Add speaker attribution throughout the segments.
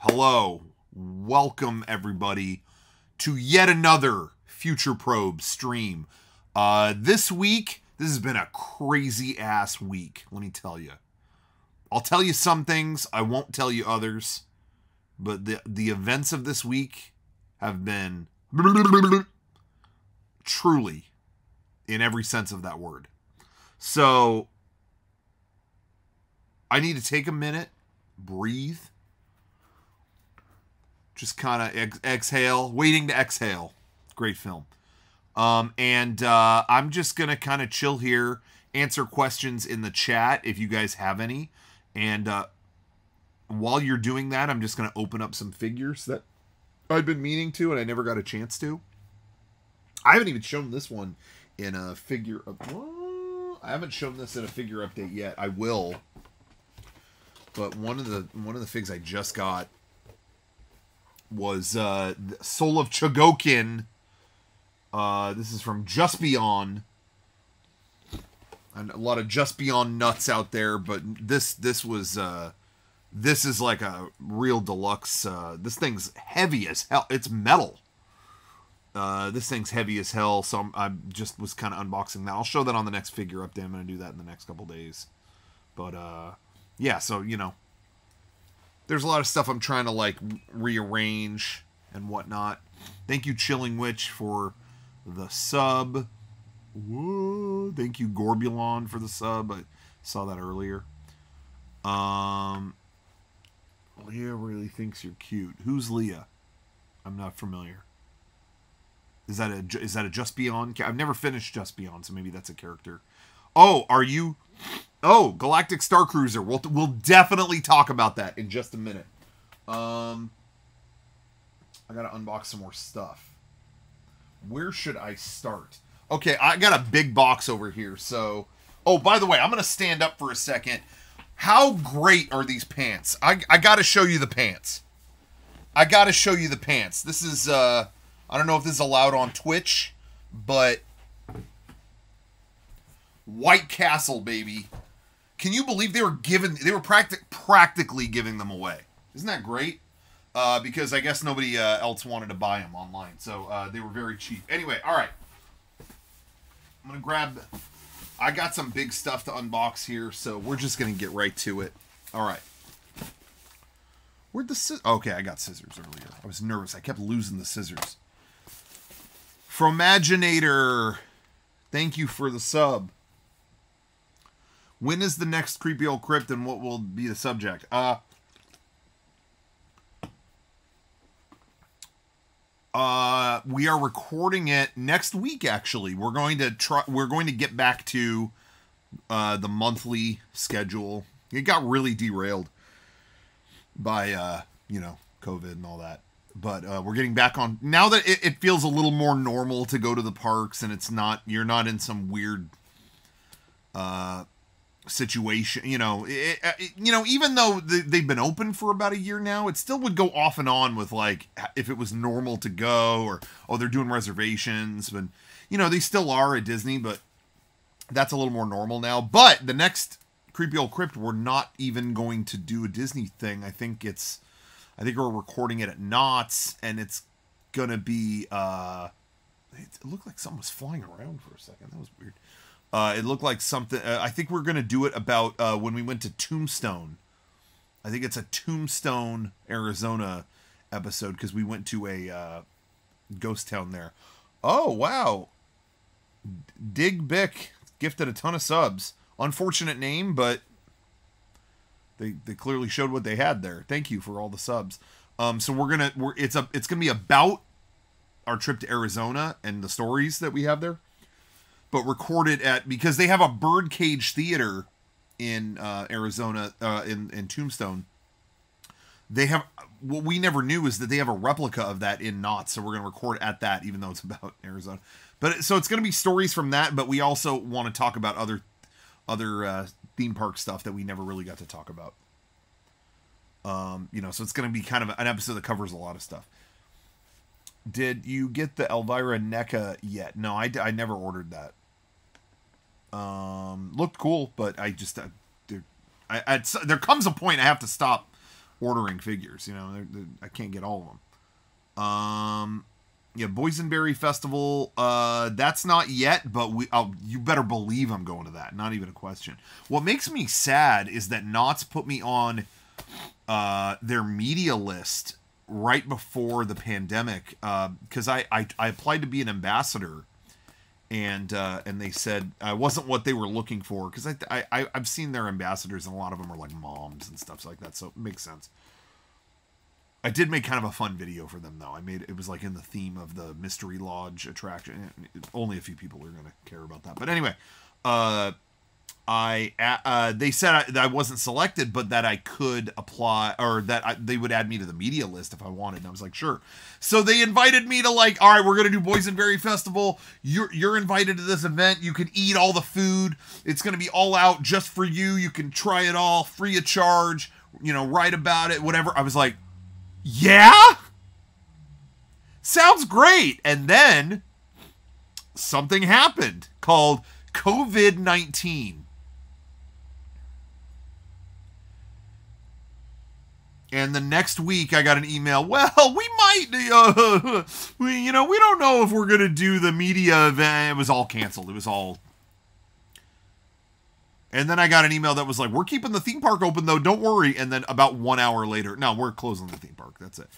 Speaker 1: Hello, welcome everybody to yet another FutureProbe stream. This week, this has been a crazy ass week, let me tell you. I'll tell you some things, I won't tell you others, but the events of this week have been truly, in every sense of that word. So, I need to take a minute, breathe, just kind of exhale, waiting to exhale. Great film. I'm just going to kind of chill here, answer questions in the chat if you guys have any. And while you're doing that, I'm just going to open up some figures that I've been meaning to and I never got a chance to. I haven't even shown this one in a figure. I haven't shown this in a figure update yet. I will. But one of the figs I just got was Soul of Chogokin. This is from Just Beyond. And a lot of Just Beyond nuts out there, but this is like a real deluxe. This thing's heavy as hell. It's metal. This thing's heavy as hell, so I just was kind of unboxing that. I'll show that on the next figure update. I'm going to do that in the next couple days. But, yeah, so, you know, there's a lot of stuff I'm trying to, like, rearrange and whatnot. Thank you, Chilling Witch, for the sub. Whoa. Thank you, Gorbulon, for the sub. I saw that earlier. Leah really thinks you're cute. Who's Leah? I'm not familiar. Is that a Just Beyond? I've never finished Just Beyond, so maybe that's a character. Oh, are you... Oh, Galactic Star Cruiser. We'll definitely talk about that in just a minute. I gotta unbox some more stuff. Where should I start? Okay, I got a big box over here, so... Oh, by the way, I'm gonna stand up for a second. How great are these pants? I gotta show you the pants. I gotta show you the pants. This is, I don't know if this is allowed on Twitch, but... White Castle, baby. Can you believe they were practically giving them away? Isn't that great? Because I guess nobody else wanted to buy them online. So they were very cheap. Anyway, all right. I'm going to grab... I got some big stuff to unbox here, so we're just going to get right to it. All right. Where'd the scissors... Okay, I got scissors earlier. I was nervous. I kept losing the scissors. Fromaginator. Thank you for the sub. When is the next Creepy Old Crypt and what will be the subject? We are recording it next week, actually. We're going to get back to the monthly schedule. It got really derailed by you know, COVID and all that. But we're getting back on now that it feels a little more normal to go to the parks and you're not in some weird situation, you know. Even though they've been open for about a year now, it still would go off and on with, like, if it was normal to go, or they're doing reservations, but you know, they still are at Disney, but that's a little more normal now. But the next Creepy Old Crypt, we're not even going to do a Disney thing. I think we're recording it at Knott's, and it's gonna be it looked like something was flying around for a second. That was weird. It looked like something... I think we're going to do it about when we went to Tombstone. I think it's a Tombstone, Arizona episode, because we went to a ghost town there. Oh, wow. Dig Bick gifted a ton of subs. Unfortunate name, but they clearly showed what they had there. Thank you for all the subs. So it's gonna be about our trip to Arizona and the stories that we have there. But recorded because they have a birdcage theater in Arizona, in Tombstone. They have, what we never knew is that they have a replica of that in Knott's, so we're going to record at that, even though it's about Arizona. But so it's going to be stories from that, but we also want to talk about other theme park stuff that we never really got to talk about. You know, so it's going to be kind of an episode that covers a lot of stuff. Did you get the Elvira NECA yet? No, I never ordered that. Looked cool, but I just there comes a point I have to stop ordering figures. You know, I can't get all of them. Yeah, Boysenberry Festival. That's not yet, but you better believe I'm going to that. Not even a question. What makes me sad is that Knott's put me on their media list right before the pandemic, because I applied to be an ambassador, and they said I wasn't what they were looking for, because I've seen their ambassadors, and a lot of them are like moms and stuff like that, so it makes sense. I did make kind of a fun video for them, though. It was like in the theme of the Mystery Lodge attraction. Only a few people are going to care about that. But anyway, they said I wasn't selected, but that I could apply, or that they would add me to the media list if I wanted. And I was like, sure. So they invited me to, like, all right, we're going to do Boysenberry Festival. You're invited to this event. You can eat all the food. It's going to be all out just for you. You can try it all free of charge, you know, write about it, whatever. I was like, yeah? Sounds great. And then something happened called COVID-19. And the next week I got an email, well, we might, we don't know if we're going to do the media event. It was all canceled. It was all. And then I got an email that was like, we're keeping the theme park open, though. Don't worry. And then about 1 hour later, no, we're closing the theme park. That's it.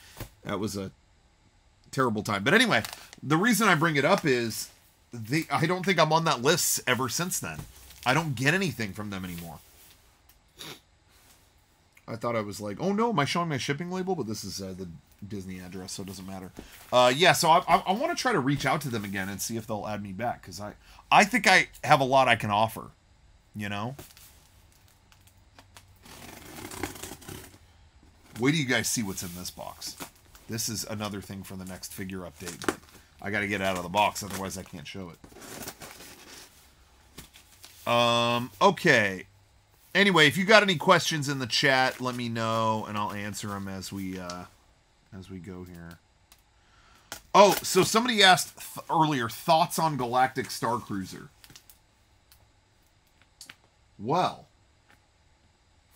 Speaker 1: That was a terrible time. But anyway, the reason I bring it up is I don't think I'm on that list ever since then. I don't get anything from them anymore. I thought I was like, oh no, am I showing my shipping label? But this is the Disney address, so it doesn't matter. Yeah, so I want to try to reach out to them again and see if they'll add me back, because I think I have a lot I can offer. You know? Wait till you guys see what's in this box. This is another thing for the next figure update, but I got to get it out of the box, otherwise I can't show it. Okay. Anyway, if you got any questions in the chat, let me know, and I'll answer them as we go here. Oh, so somebody asked earlier, thoughts on Galactic Star Cruiser. Well,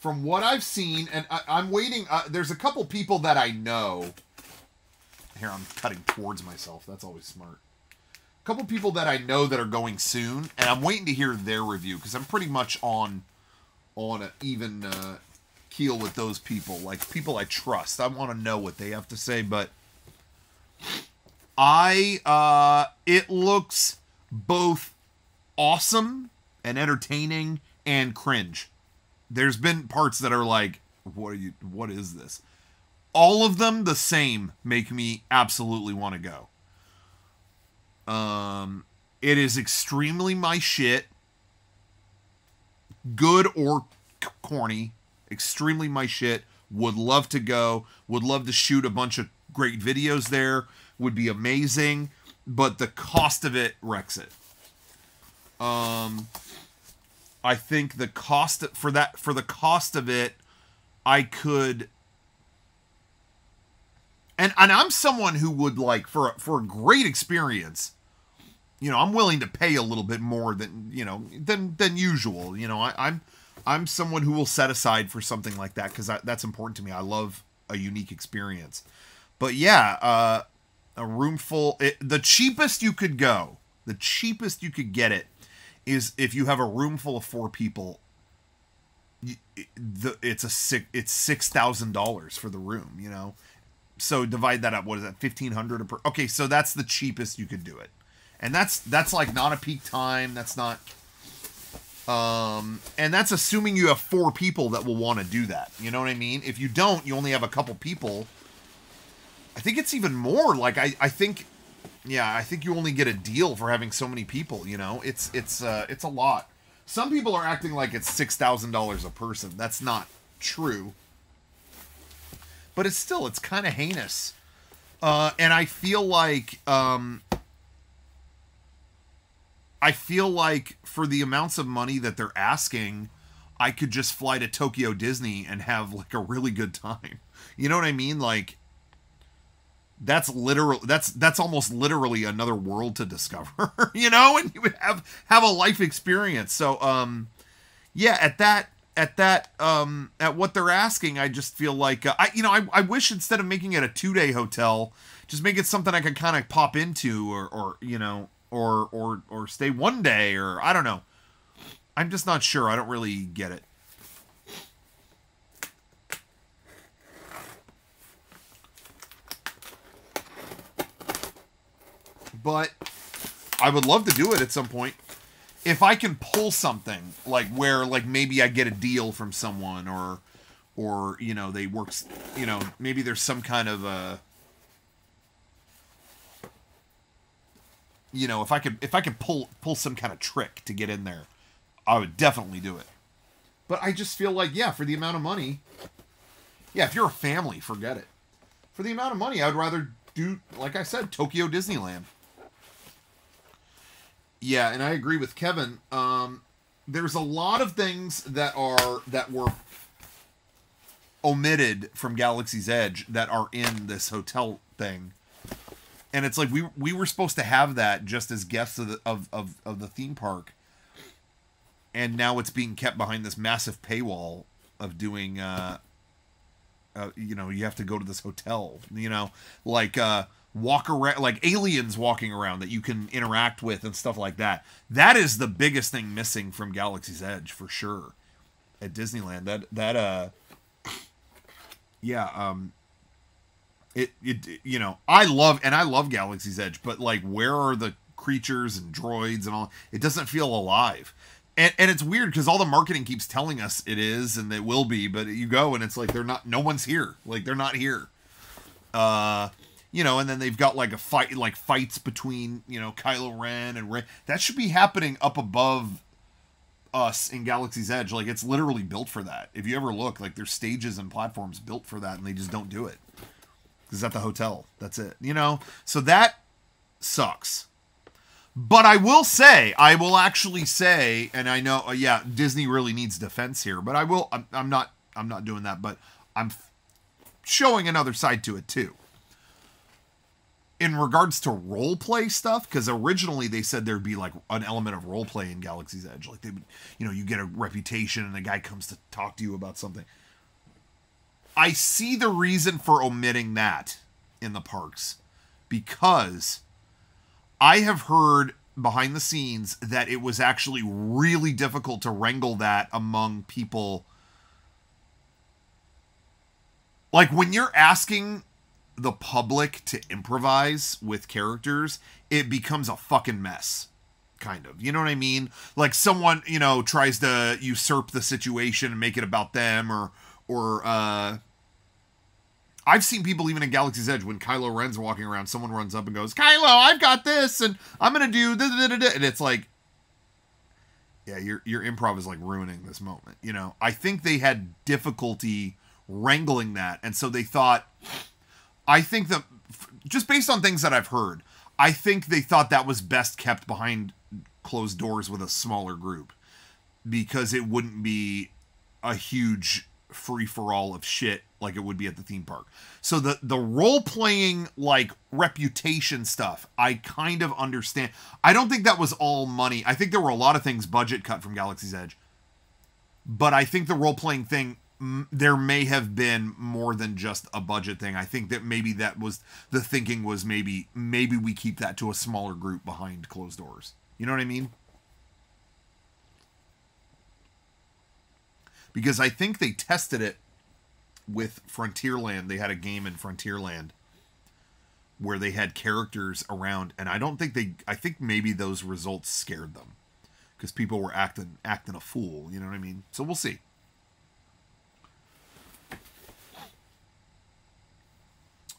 Speaker 1: from what I've seen, and I'm waiting, there's a couple people that I know. Here, I'm cutting towards myself. That's always smart. A couple people that I know that are going soon, and I'm waiting to hear their review, because I'm pretty much on an even keel with those people, like people I trust. I want to know what they have to say, but it looks both awesome and entertaining and cringe. There's been parts that are like, what is this? All of them the same make me absolutely want to go. It is extremely my shit. Good or corny. Extremely my shit. Would love to go. Would love to shoot a bunch of great videos there. Would be amazing. But the cost of it wrecks it. I think the cost for the cost of it, I could. And I'm someone who would, like, for a great experience, you know, I'm willing to pay a little bit more than usual. You know, I'm someone who will set aside for something like that, because that's important to me. I love a unique experience. But yeah, a room full. The cheapest you could go, the cheapest you could get it, is if you have a room full of 4 people. It's $6,000 for the room. You know. So divide that up. What is that? $1,500 per. Okay, so that's the cheapest you could do it, and that's like not a peak time. That's not. And that's assuming you have 4 people that will want to do that. You know what I mean? If you don't, you only have a couple people. I think it's even more. Like I think you only get a deal for having so many people. You know, it's a lot. Some people are acting like it's $6,000 a person. That's not true. But it's kind of heinous. And I feel like for the amounts of money that they're asking, I could just fly to Tokyo Disney and have, like, a really good time. You know what I mean? Like, that's almost literally another world to discover, you know, and you would have a life experience. So, yeah, at that, at that at what they're asking, I just feel like I wish instead of making it a 2-day hotel, just make it something I could kind of pop into or stay 1 day, or I don't know. I'm just not sure. I don't really get it. But I would love to do it at some point. If I can pull something like where like maybe I get a deal from someone or you know, they work, you know, maybe there's some kind of you know, if I could pull some kind of trick to get in there, I would definitely do it. But I just feel like, yeah, for the amount of money, yeah, if you're a family, forget it. For the amount of money, I would rather do, like I said, Tokyo Disneyland. Yeah, and I agree with Kevin. There's a lot of things that were omitted from Galaxy's Edge that are in this hotel thing, and it's like we were supposed to have that just as guests of the theme park, and now it's being kept behind this massive paywall of doing. You know, you have to go to this hotel. You know, like. Walk around, like aliens walking around that you can interact with and stuff like that. That is the biggest thing missing from Galaxy's Edge for sure at Disneyland. It you know, I love Galaxy's Edge, but like where are the creatures and droids and all? It doesn't feel alive. And it's weird because all the marketing keeps telling us it is and it will be, but you go and it's like no one's here. Like they're not here. You know, and then they've got like fights between, you know, Kylo Ren and Rey. That should be happening up above us in Galaxy's Edge. Like, it's literally built for that. If you ever look, like, there's stages and platforms built for that, and they just don't do it. It's at the hotel. That's it. You know? So that sucks. But I will actually say, and I know, yeah, Disney really needs defense here, but I'm not doing that, but I'm showing another side to it, too. In regards to role play stuff, because originally they said there'd be like an element of role play in Galaxy's Edge, like they would, you know, you get a reputation and a guy comes to talk to you about something. I see the reason for omitting that in the parks, because I have heard behind the scenes that it was actually really difficult to wrangle that among people. Like when you're asking the public to improvise with characters, it becomes a fucking mess, kind of. You know what I mean? Like someone, you know, tries to usurp the situation and make it about them, or I've seen people even in Galaxy's Edge when Kylo Ren's walking around, someone runs up and goes, "Kylo, I've got this, and I'm gonna do da da da da," and it's like, yeah, your improv is like ruining this moment. You know, I think they had difficulty wrangling that, and so they thought. I think that, just based on things that I've heard, I think they thought that was best kept behind closed doors with a smaller group, because it wouldn't be a huge free-for-all of shit like it would be at the theme park. So the role-playing, like, reputation stuff, I kind of understand. I don't think that was all money. I think there were a lot of things budget cut from Galaxy's Edge. But I think the role-playing thing, there may have been more than just a budget thing. I think that maybe that was the thinking, was maybe we keep that to a smaller group behind closed doors. You know what I mean? Because I think they tested it with Frontierland. They had a game in Frontierland where they had characters around, and I think maybe those results scared them because people were acting a fool. You know what I mean? So we'll see.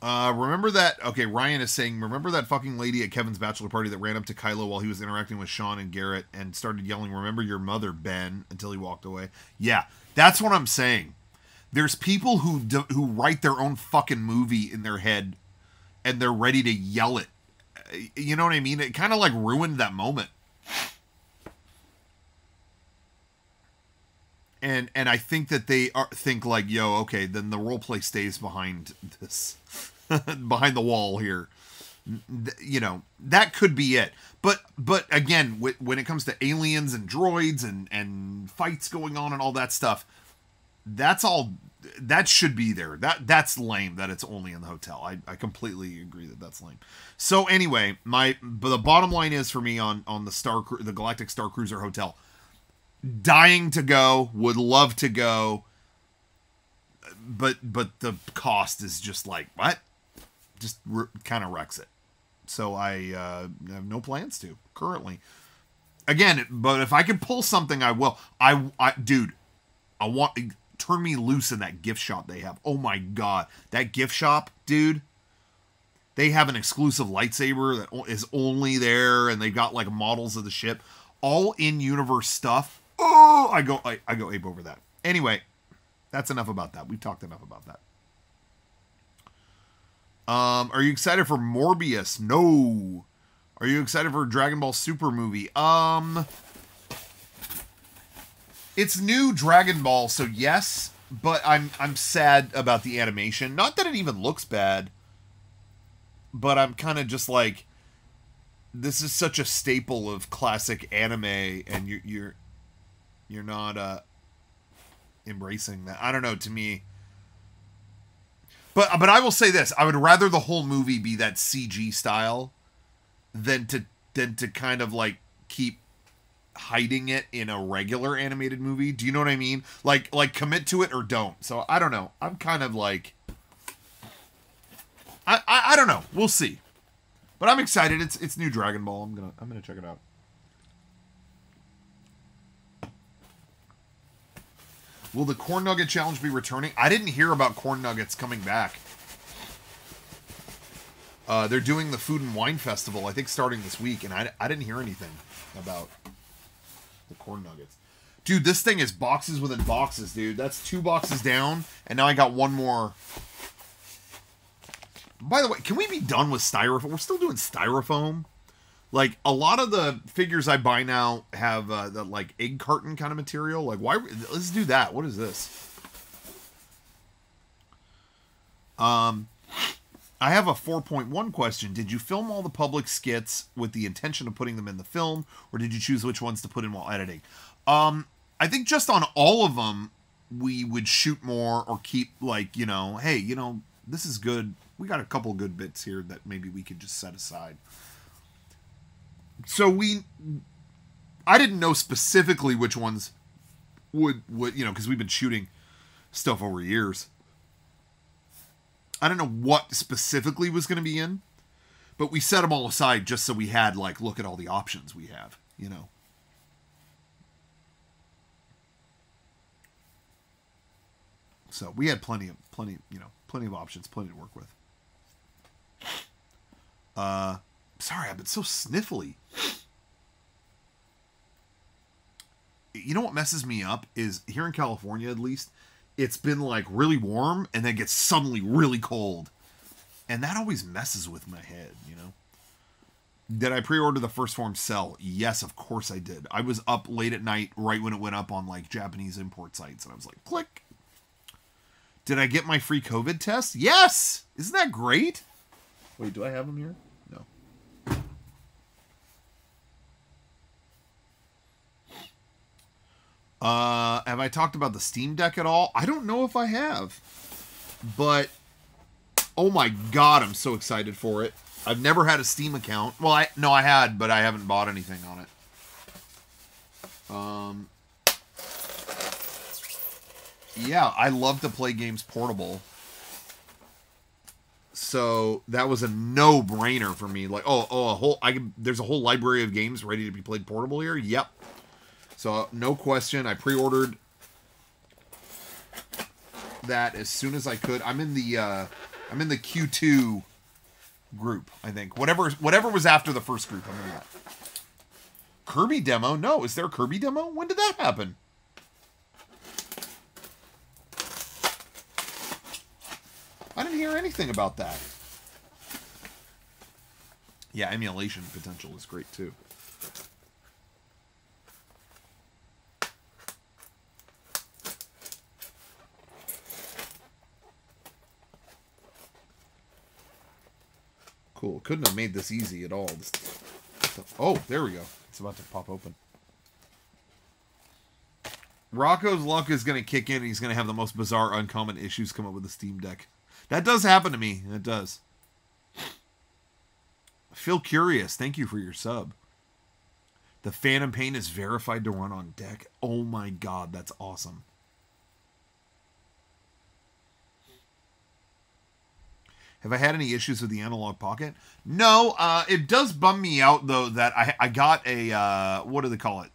Speaker 1: Remember that? Okay, Ryan is saying, remember that fucking lady at Kevin's bachelor party that ran up to Kylo while he was interacting with Sean and Garrett and started yelling, "Remember your mother, Ben," until he walked away? Yeah, that's what I'm saying. There's people who write their own fucking movie in their head and they're ready to yell it. You know what I mean? It kind of like ruined that moment. And I think that they think like, yo, okay, then the role play stays behind this, behind the wall here. You know, that could be it. But again, when it comes to aliens and droids and fights going on and all that stuff, that's all that should be there. That's lame that it's only in the hotel. I completely agree that that's lame. So anyway, the bottom line is for me on the Galactic Star Cruiser Hotel, dying to go, would love to go, but the cost is just like what? Just kind of wrecks it. So I have no plans to currently. Again, but if I can pull something, I will. Dude, I want turn me loose in that gift shop they have. Oh my god, that gift shop, dude. They have an exclusive lightsaber that is only there, and they got like models of the ship, all in universe stuff. Oh, I go ape over that. Anyway, that's enough about that. We've talked enough about that. Are you excited for Morbius? No. Are you excited for Dragon Ball Super movie? It's new Dragon Ball, so yes, but I'm sad about the animation. Not that it even looks bad, but I'm kind of just like, this is such a staple of classic anime, and you're not embracing that. I don't know, to me. But I will say this: I would rather the whole movie be that CG style than to kind of like keep hiding it in a regular animated movie. Do you know what I mean? Like commit to it or don't. So I don't know. I'm kind of like I don't know. We'll see. But I'm excited. It's new Dragon Ball. I'm gonna check it out. Will the Corn Nugget Challenge be returning? I didn't hear about Corn Nuggets coming back. They're doing the Food and Wine Festival, I think, starting this week, and I didn't hear anything about the Corn Nuggets. Dude, this thing is boxes within boxes, dude. That's 2 boxes down, and now I got one more. By the way, can we be done with Styrofoam? We're still doing Styrofoam. Like, a lot of the figures I buy now have the, like, egg carton kind of material. Like, why? Let's do that. What is this? I have a 4.1 question. Did you film all the public skits with the intention of putting them in the film, or did you choose which ones to put in while editing? I think just on all of them, we would shoot more or keep, like, you know, hey, you know, this is good. We got a couple good bits here that maybe we could just set aside. So I didn't know specifically which ones would you know, because we've been shooting stuff over years. I don't know what specifically was going to be in, but we set them all aside just so we had, like, look at all the options we have, you know. So we had plenty of options, plenty to work with. Sorry, I've been so sniffly. You know what messes me up is here in California, at least, it's been like really warm and then gets suddenly really cold. And that always messes with my head, you know? Did I pre-order the First Form Cell? Yes, of course I did. I was up late at night right when it went up on like Japanese import sites, and I was like, click. Did I get my free COVID test? Yes! Isn't that great? Wait, do I have them here? No. Have I talked about the Steam Deck at all? I don't know if I have. But, oh my god, I'm so excited for it. I've never had a Steam account. Well, I had, but I haven't bought anything on it. Yeah, I love to play games portable. So that was a no-brainer for me. Like, there's a whole library of games ready to be played portable here. Yep. So no question, I pre-ordered that as soon as I could. I'm in the Q2 group, I think. Whatever was after the first group, I'm in that. Kirby demo? No, is there a Kirby demo? When did that happen? I didn't hear anything about that. Yeah, emulation potential is great too. Cool. Couldn't have made this easy at all. Oh, there we go. It's about to pop open. Rocco's luck is going to kick in, and he's going to have the most bizarre, uncommon issues come up with the Steam Deck. That does happen to me. It does. Phil Curious, thank you for your sub. The Phantom Pain is verified to run on deck. Oh my god, that's awesome. Have I had any issues with the Analog Pocket? No, it does bum me out, though, that I got a, what do they call it?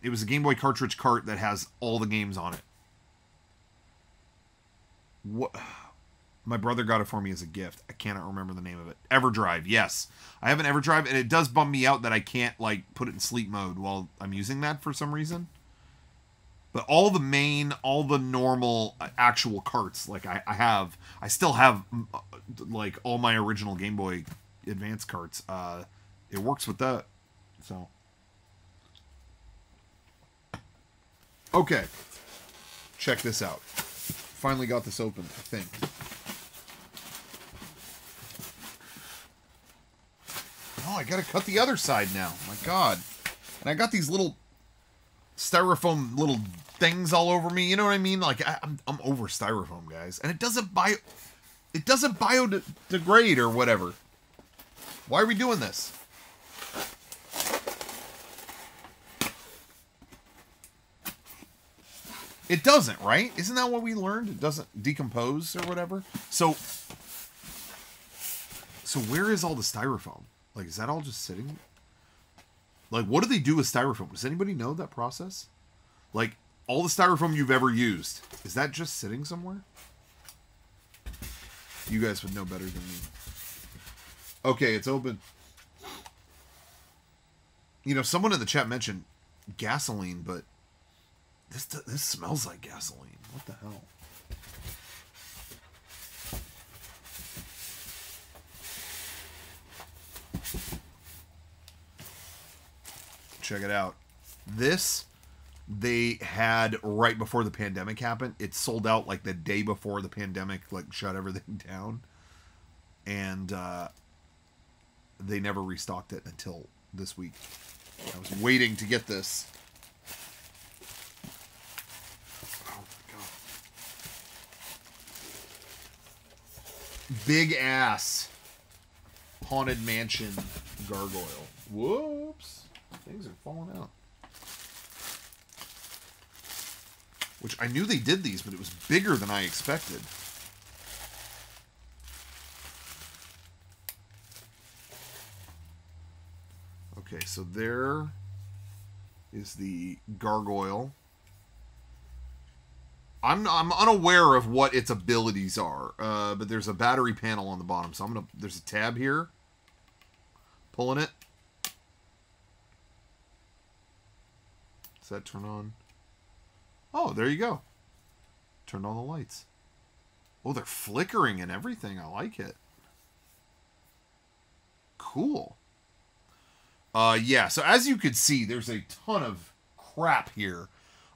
Speaker 1: It was a Game Boy cartridge cart that has all the games on it. What? My brother got it for me as a gift. I cannot remember the name of it. EverDrive, yes. I have an EverDrive, and it does bum me out that I can't, like, put it in sleep mode while I'm using that for some reason. But all the normal actual carts, like I still have, like, all my original Game Boy Advance carts. It works with that, so. Okay. Check this out. Finally got this open, I think. Oh, I gotta cut the other side now. My god. And I got these little styrofoam little things all over me. You know what I mean? Like, I'm over styrofoam, guys. And it doesn't biodegrade or whatever. Why are we doing this? It doesn't, right? Isn't that what we learned? It doesn't decompose or whatever? So where is all the styrofoam? Like, is that all just sitting? Like, what do they do with styrofoam? Does anybody know that process? Like, all the styrofoam you've ever used, is that just sitting somewhere? You guys would know better than me. Okay, it's open. You know, someone in the chat mentioned gasoline, but this smells like gasoline. What the hell? Check it out. This they had right before the pandemic happened. It sold out like the day before the pandemic like shut everything down. And they never restocked it until this week. I was waiting to get this. Oh my god. Big ass Haunted Mansion gargoyle. Whoops. Things are falling out. Which I knew they did these, but it was bigger than I expected. Okay, so there is the gargoyle. I'm unaware of what its abilities are, but there's a battery panel on the bottom. So there's a tab here. Pulling it. Does that turn on? Oh, there you go. Turned on the lights. Oh, they're flickering and everything. I like it. Cool. Yeah, so as you could see, there's a ton of crap here.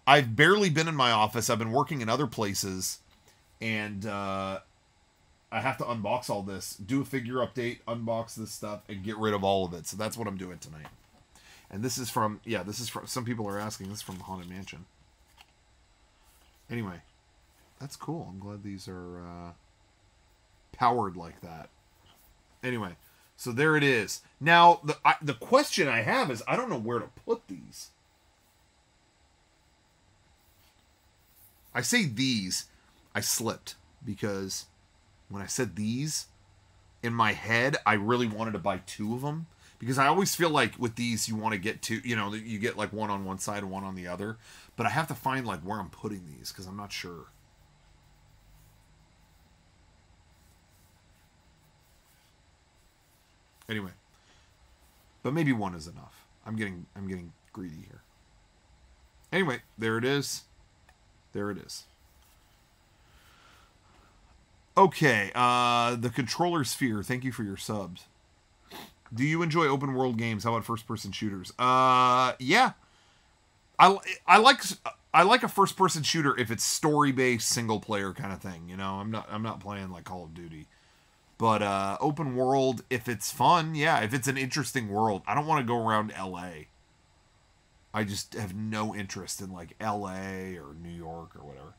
Speaker 1: I've barely been in my office. I've been working in other places. And I have to unbox all this. Do a figure update, unbox this stuff, and get rid of all of it. So that's what I'm doing tonight. And this is from, yeah, this is from, some people are asking, this is from the Haunted Mansion. Anyway, that's cool. I'm glad these are powered like that. Anyway, so there it is. Now, the question I have is, I don't know where to put these. I say these, I slipped, because when I said these, in my head, I really wanted to buy two of them. Because I always feel like with these, you want to get two, you know, you get like one on one side and one on the other. But I have to find like where I'm putting these because I'm not sure. Anyway. But maybe one is enough. I'm getting greedy here. Anyway, there it is. There it is. Okay, the Controller Sphere, thank you for your subs. Do you enjoy open world games? How about first person shooters? Yeah. I like a first person shooter if it's story based single player kind of thing, you know. I'm not playing like Call of Duty. But open world, if it's fun, yeah. If it's an interesting world, I don't want to go around L.A. I just have no interest in like L.A. or New York or whatever.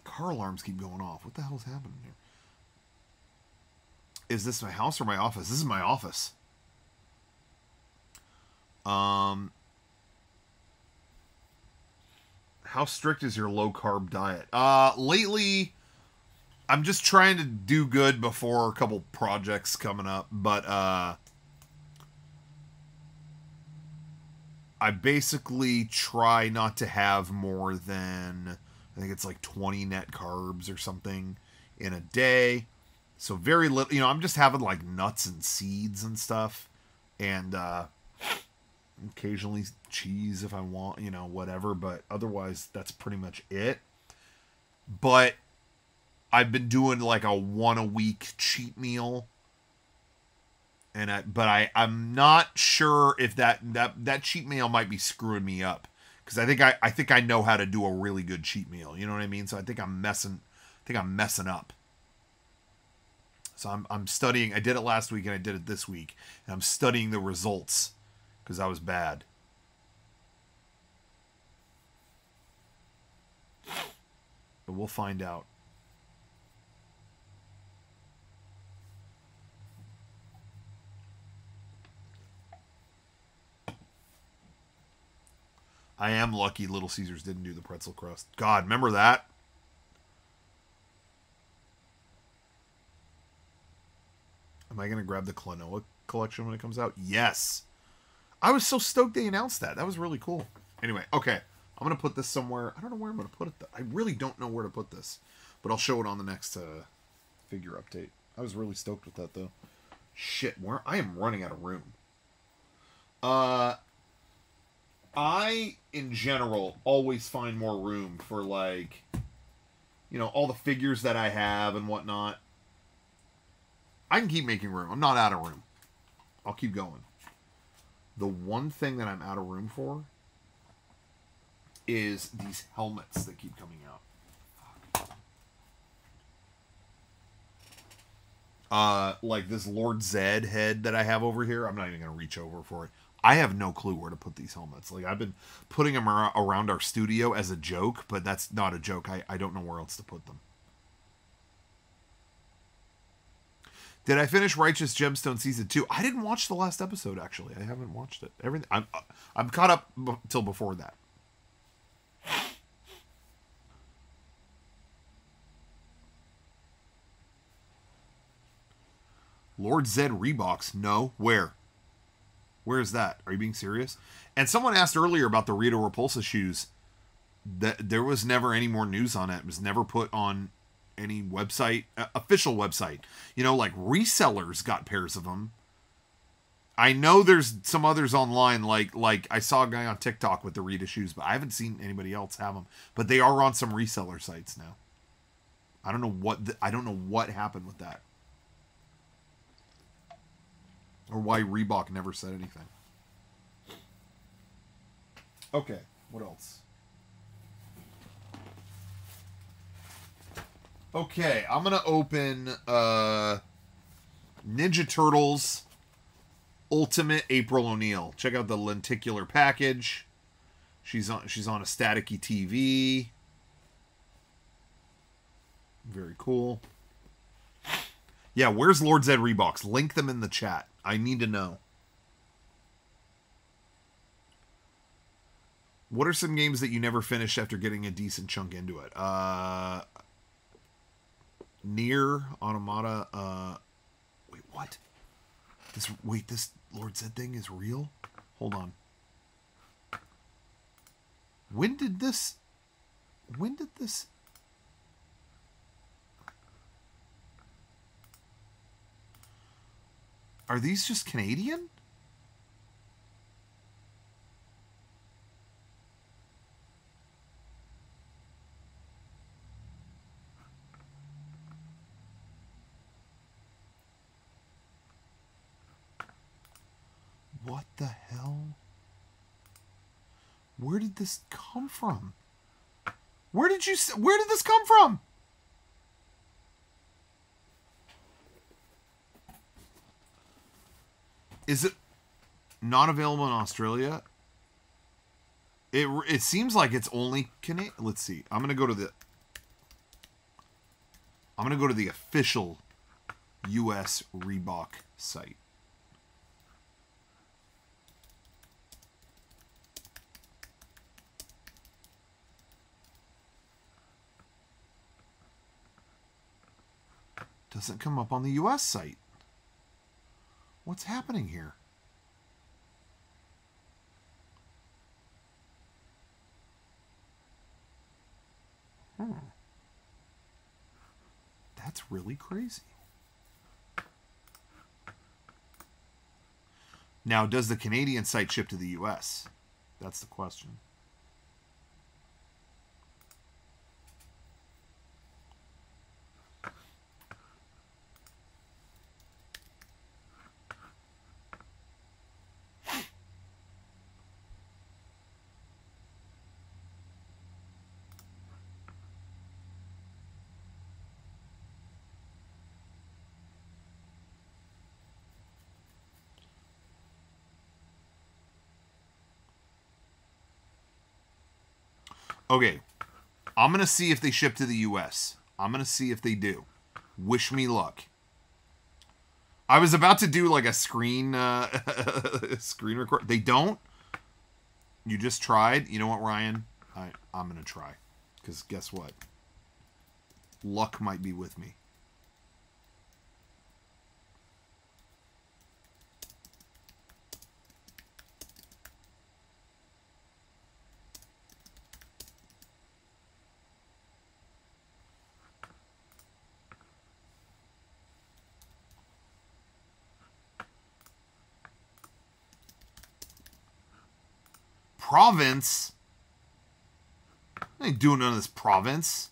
Speaker 1: Car alarms keep going off. What the hell's happening here? Is this my house or my office? This is my office. How strict is your low carb diet? Lately, I'm just trying to do good before a couple projects coming up, but I basically try not to have more than, I think it's like 20 net carbs or something in a day. So very little, you know, I'm just having like nuts and seeds and stuff, and occasionally cheese if I want, you know, whatever, but otherwise that's pretty much it. But I've been doing like a 1 a week cheat meal, and I'm not sure if that cheat meal might be screwing me up, because I think I know how to do a really good cheat meal. You know what I mean? So I think I'm messing up. So I'm studying. I did it last week and I did it this week, and I'm studying the results because I was bad. But we'll find out. I am lucky Little Caesars didn't do the pretzel crust. God, remember that? Am I going to grab the Klonoa collection when it comes out? Yes. I was so stoked they announced that. That was really cool. Anyway, okay. I'm going to put this somewhere. I don't know where I'm going to put it, though. I really don't know where to put this. But I'll show it on the next figure update. I was really stoked with that, though. Shit, I am running out of room. I, in general, always find more room for, like, you know, all the figures that I have and whatnot. I can keep making room. I'm not out of room. I'll keep going. The one thing that I'm out of room for is these helmets that keep coming out. Like this Lord Zed head that I have over here. I'm not even going to reach over for it. I have no clue where to put these helmets. Like, I've been putting them around our studio as a joke, but that's not a joke. I don't know where else to put them. Did I finish Righteous Gemstone Season 2? I didn't watch the last episode, actually. I haven't watched it. I'm caught up till before that. Lord Zed Reeboks? No. Where? Where is that? Are you being serious? And someone asked earlier about the Rita Repulsa shoes. There was never any more news on it. It was never put on any website, official website. You know, like resellers got pairs of them. I know there's some others online, like I saw a guy on TikTok with the Rita shoes, but I haven't seen anybody else have them. But they are on some reseller sites now. I don't know what happened with that, or why Reebok never said anything. Okay, what else? Okay, I'm gonna open Ninja Turtles Ultimate April O'Neil. Check out the lenticular package. She's on a staticky TV. Very cool. Yeah, where's Lord Zed Reeboks? Link them in the chat. I need to know. What are some games that you never finished after getting a decent chunk into it? Nier, Automata, wait, what? This Lord Zed thing is real? Hold on. When did this... Are these just Canadian? What the hell? Where did this come from? Where did this come from? Is it not available in Australia? It seems like it's only Canadian. Let's see. I'm gonna go to the official U.S. Reebok site. Doesn't come up on the U.S. site. What's happening here? That's really crazy. Now, does the Canadian site ship to the U.S.? That's the question. Okay, I'm going to see if they ship to the U.S. I'm going to see if they do. Wish me luck. I was about to do like a screen record. They don't? You just tried? You know what, Ryan? I'm going to try. Because guess what? Luck might be with me. Province? I ain't doing none of this province.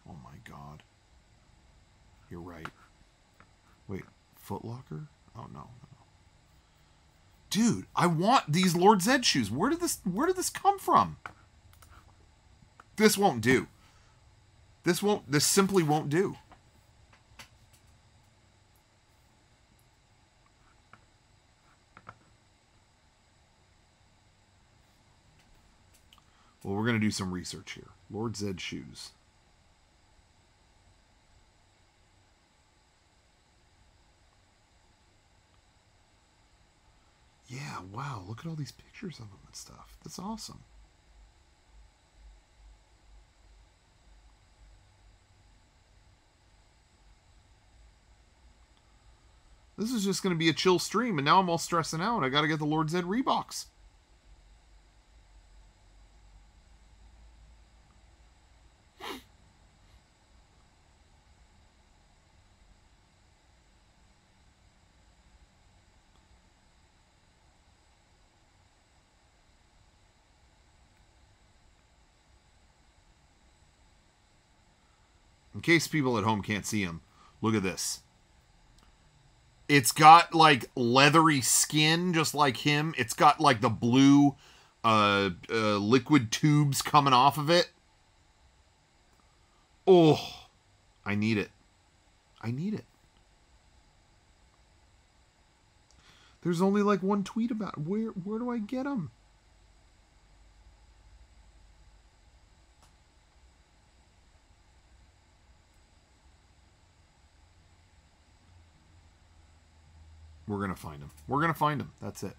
Speaker 1: Oh my god. You're right. Wait, Foot Locker? Oh no. Dude, I want these Lord Zed shoes. Where did this come from? This won't do. This simply won't do. Well, we're going to do some research here. Lord Zed shoes. Yeah, wow. Look at all these pictures of them and stuff. That's awesome. This is just going to be a chill stream, and now I'm all stressing out. I got to get the Lord Zed Reeboks. In case people at home can't see him, look at this. It's got like leathery skin, just like him. It's got like the blue liquid tubes coming off of it. Oh, I need it. I need it. There's only like one tweet about it. Where do I get them? We're going to find him. We're going to find him. That's it.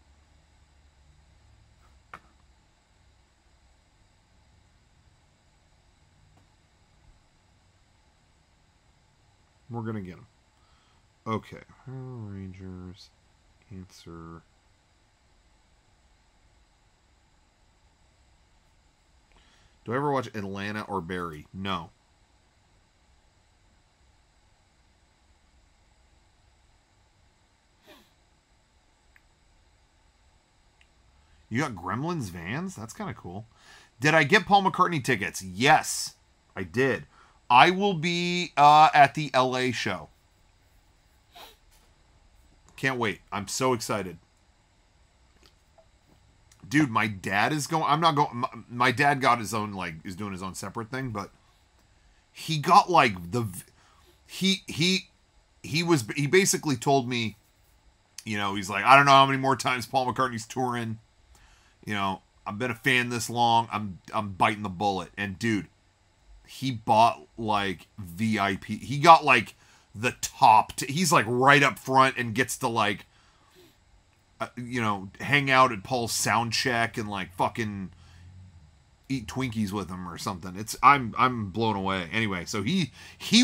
Speaker 1: We're going to get him. Okay. Power Rangers. Answer. Do I ever watch Atlanta or Barry? No. You got Gremlins Vans? That's kind of cool. Did I get Paul McCartney tickets? Yes, I did. I will be at the LA show. Can't wait. I'm so excited. dude, my dad is going. I'm not going. My dad got his own, like, is doing his own separate thing, but he got like the he basically told me, you know, he's like, I don't know how many more times Paul McCartney's touring. You know, I've been a fan this long. I'm biting the bullet. And dude, he bought like VIP. He got like the top. He's like right up front and gets to like, you know, hang out at Paul's sound check and like fucking eat Twinkies with him or something. I'm blown away. Anyway, so he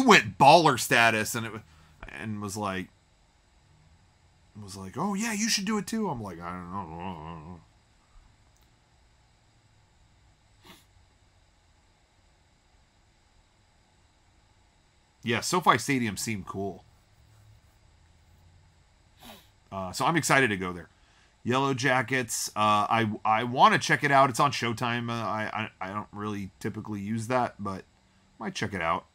Speaker 1: went baller status and was like, oh yeah, you should do it too. I'm like, I don't know. Yeah, SoFi Stadium seemed cool. So I'm excited to go there. Yellow Jackets. I want to check it out. It's on Showtime. I don't really typically use that, but might check it out.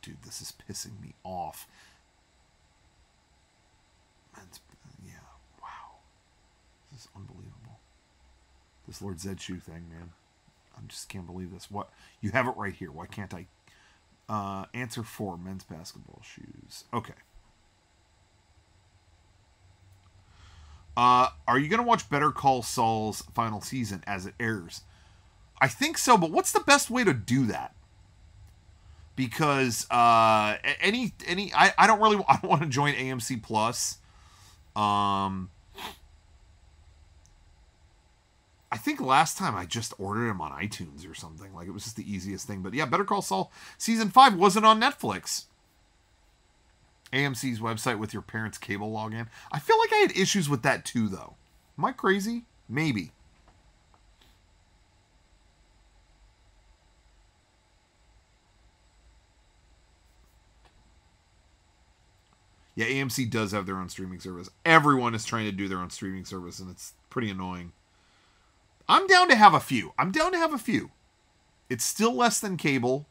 Speaker 1: Dude, this is pissing me off. Yeah, wow. This is unbelievable. This Lord Zed shoe thing, man. I just can't believe this. What? You have it right here. Why can't I? Answer 4, men's basketball shoes. Okay. Are you going to watch Better Call Saul's final season as it airs? I think so, but what's the best way to do that? Because I don't want to join AMC Plus. I think last time I just ordered them on iTunes or something. Like, it was just the easiest thing. But yeah, Better Call Saul Season 5 wasn't on Netflix. AMC's website with your parents' cable login. I feel like I had issues with that too, though. Am I crazy? Maybe. Yeah, AMC does have their own streaming service. Everyone is trying to do their own streaming service, and it's pretty annoying. I'm down to have a few. It's still less than cable,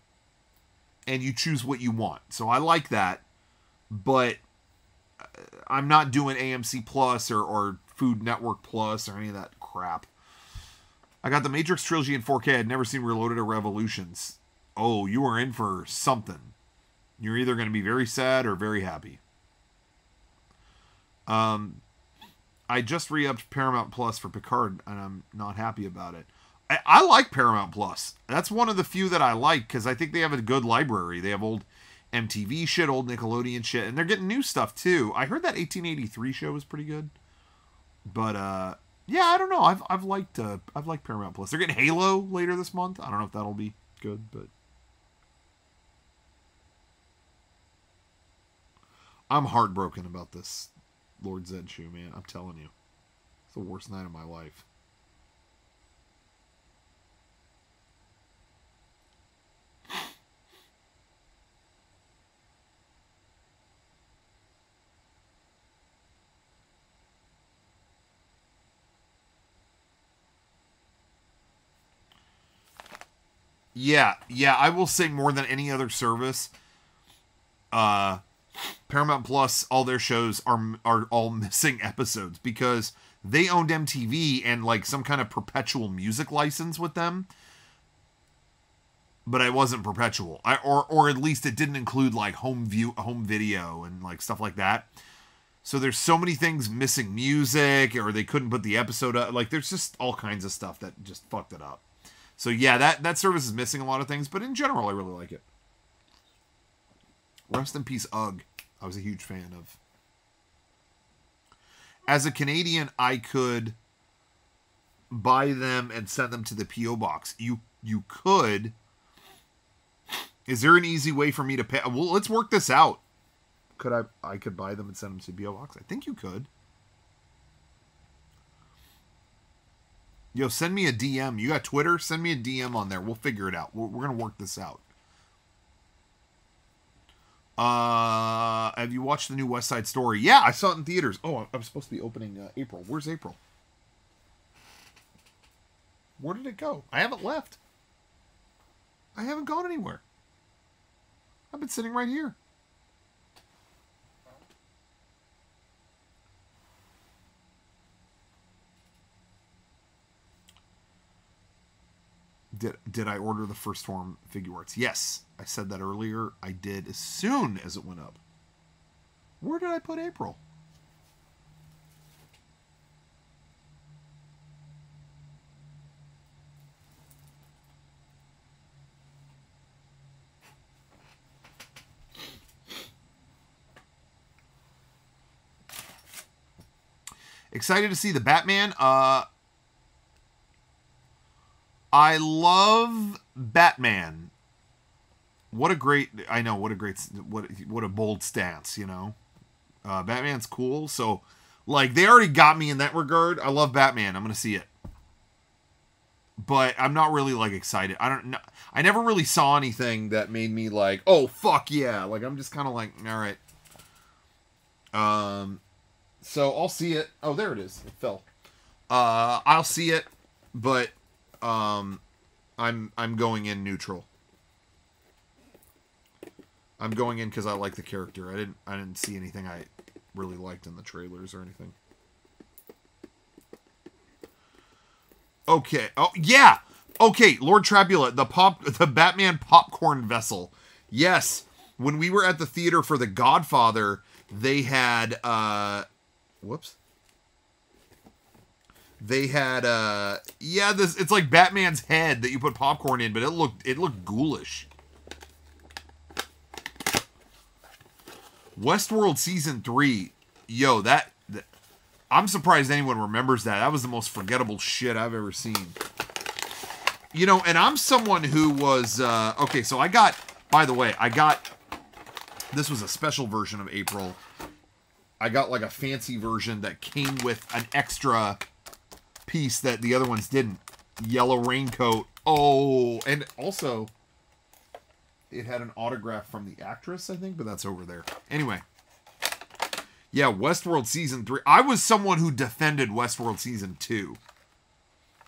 Speaker 1: and you choose what you want. So I like that, but I'm not doing AMC Plus or Food Network Plus or any of that crap. I got the Matrix trilogy in 4K. I'd never seen Reloaded or Revolutions. Oh, you are in for something. You're either going to be very sad or very happy. I just re-upped Paramount Plus for Picard, and I'm not happy about it. I like Paramount Plus. That's one of the few that I like, because I think they have a good library. They have old MTV shit, old Nickelodeon shit, and they're getting new stuff, too. I heard that 1883 show was pretty good. But, yeah, I don't know. I've liked Paramount Plus. They're getting Halo later this month. I don't know if that'll be good, but... I'm heartbroken about this Lord Zed shoe, man. I'm telling you. It's the worst night of my life. Yeah, I will say more than any other service, Paramount Plus, all their shows are all missing episodes because they owned MTV and like some kind of perpetual music license with them, but it wasn't perpetual. Or at least it didn't include like home video and like stuff like that. So there's so many things missing music, or they couldn't put the episode up. Like there's just all kinds of stuff that just fucked it up. So yeah, that service is missing a lot of things, but in general, I really like it. Rest in peace, UGG. I was a huge fan of. As a Canadian, I could buy them and send them to the P.O. box. You could. Is there an easy way for me to pay? Well, let's work this out. Could I could buy them and send them to the P.O. box? I think you could. Yo, send me a DM. You got Twitter? Send me a DM on there. We'll figure it out. We're going to work this out. Have you watched the new West Side Story? Yeah, I saw it in theaters. Oh, I'm supposed to be opening April. Where's April? Where did it go? I haven't left. I haven't gone anywhere. I've been sitting right here. Did I order the first form figure arts? Yes, I said that earlier. I did as soon as it went up. Where did I put April? Excited to see the Batman. I love Batman. What a great, I know, what a bold stance, you know. Batman's cool, so, like, they already got me in that regard. I love Batman. I'm going to see it. But I'm not really, like, excited. I don't know. I never really saw anything that made me, like, oh, fuck yeah. Like, I'm just kind of like, all right. So I'll see it. Oh, there it is. It fell. I'll see it, but I'm going in neutral. I'm going in because I like the character. I didn't see anything I really liked in the trailers or anything. Okay. Oh yeah. Okay, Lord Trabula, the Batman popcorn vessel. Yes, when we were at the theater for The Godfather, they had whoops. They had yeah, it's like Batman's head that you put popcorn in, but it looked ghoulish. Westworld season 3, yo, that I'm surprised anyone remembers that. That was the most forgettable shit I've ever seen. You know, and I'm someone who was okay, so I got, by the way, this was a special version of April. I got like a fancy version that came with an extra piece that the other ones didn't. Yellow raincoat. Oh, and also it had an autograph from the actress, I think, but that's over there. Anyway. Yeah, Westworld Season 3. I was someone who defended Westworld Season 2.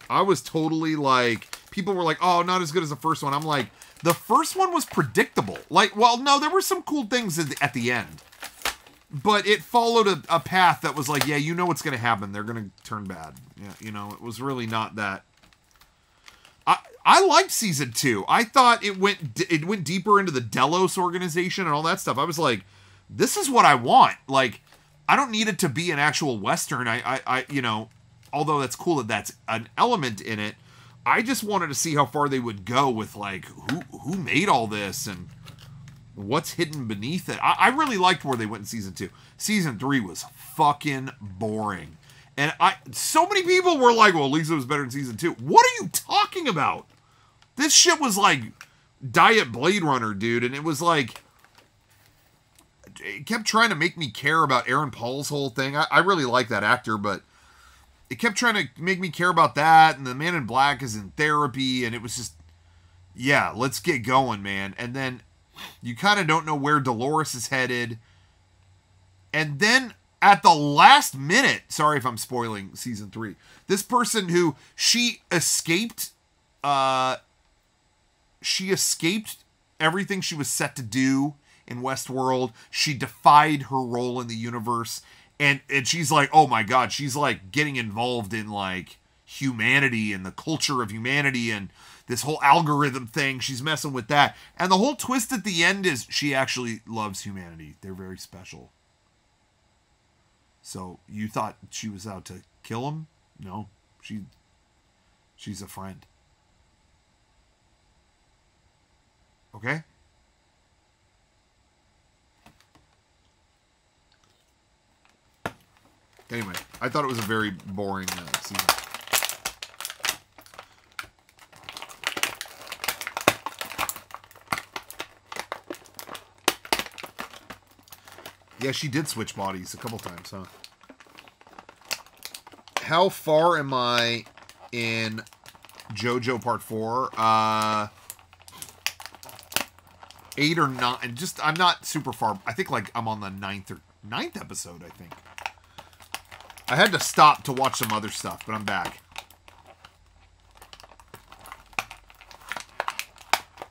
Speaker 1: I was totally like, people were like, oh, not as good as the first one. I'm like, the first one was predictable. Like, well, no, there were some cool things at the end. But it followed a path that was like, yeah, you know what's going to happen. They're going to turn bad. Yeah, you know, it was really not that. I liked Season 2. I thought it went deeper into the Delos organization and all that stuff. I was like, this is what I want. Like, I don't need it to be an actual Western. I you know, although that's cool that that's an element in it, I just wanted to see how far they would go with, like, who made all this and what's hidden beneath it. I really liked where they went in Season 2. Season 3 was fucking boring. And so many people were like, well, at least it was better than Season 2. What are you talking about? This shit was like Diet Blade Runner, dude. And it was like, it kept trying to make me care about Aaron Paul's whole thing. I really like that actor, but it kept trying to make me care about that. And the Man in Black is in therapy. And it was just, yeah, let's get going, man. And then you kind of don't know where Dolores is headed. And then at the last minute, sorry if I'm spoiling Season 3, this person who, she escaped everything she was set to do in Westworld. She defied her role in the universe. And she's like, oh my God, she's like getting involved in like humanity and the culture of humanity and this whole algorithm thing. She's messing with that. And the whole twist at the end is she actually loves humanity. They're very special. So you thought she was out to kill him? No, she's a friend. Okay? Anyway, I thought it was a very boring season. Yeah, she did switch bodies a couple times, huh? How far am I in JoJo Part 4? 8 or 9. Just, I'm not super far. I think like I'm on the 9th episode, I think. I had to stop to watch some other stuff, but I'm back.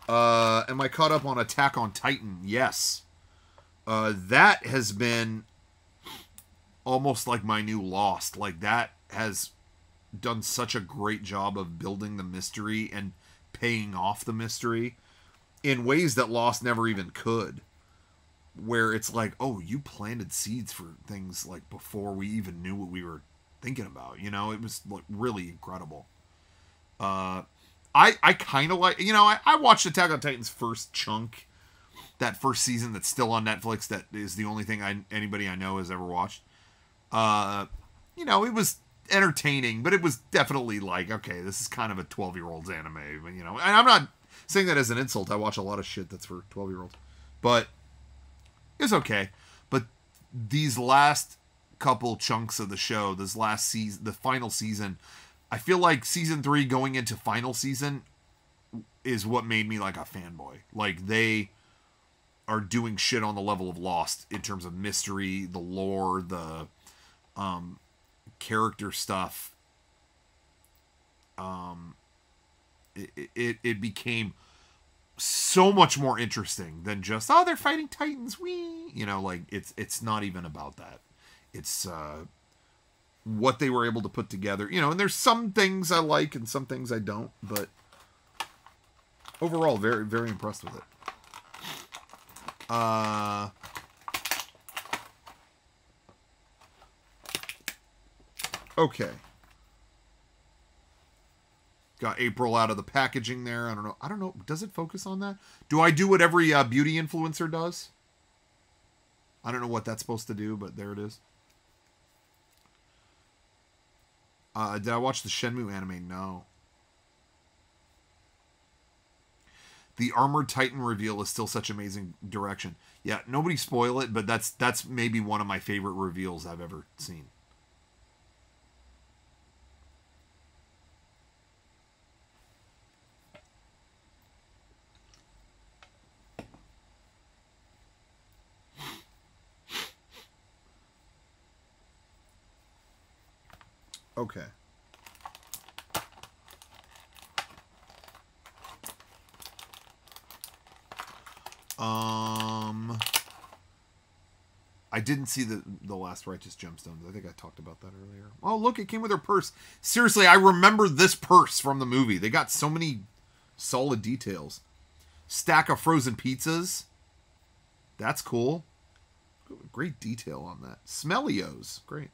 Speaker 1: Am I caught up on Attack on Titan? Yes. That has been almost like my new Lost. Like, that has done such a great job of building the mystery and paying off the mystery in ways that Lost never even could. Where it's like, oh, you planted seeds for things like before we even knew what we were thinking about. You know, it was like really incredible. I kind of like, you know, I watched Attack on Titan's first chunk, that first season that's still on Netflix. That is the only thing anybody I know has ever watched. You know, it was entertaining, but it was definitely like, okay, this is kind of a 12-year-old's anime. You know, and I'm not saying that as an insult. I watch a lot of shit that's for 12-year-olds, but it's okay. But these last couple chunks of the show, this last season, the final season, I feel like season 3 going into final season is what made me like a fanboy. Like, they are doing shit on the level of Lost in terms of mystery, the lore, the character stuff. It became so much more interesting than just, oh, they're fighting Titans, wee. You know, like, it's not even about that. It's what they were able to put together. You know, and there's some things I like and some things I don't, but overall, very, very impressed with it. Okay. Got April out of the packaging there. I don't know. Does it focus on that? Do I do what every beauty influencer does? I don't know what that's supposed to do, but there it is. Did I watch the Shenmue anime? No. The Armored Titan reveal is still such amazing direction. Yeah, nobody spoil it, but that's maybe one of my favorite reveals I've ever seen. Okay. I didn't see the Last Righteous Gemstones. I think I talked about that earlier. Oh, look, it came with her purse. Seriously, I remember this purse from the movie. They got so many solid details. Stack of frozen pizzas. That's cool. Great detail on that. Smellios. Great.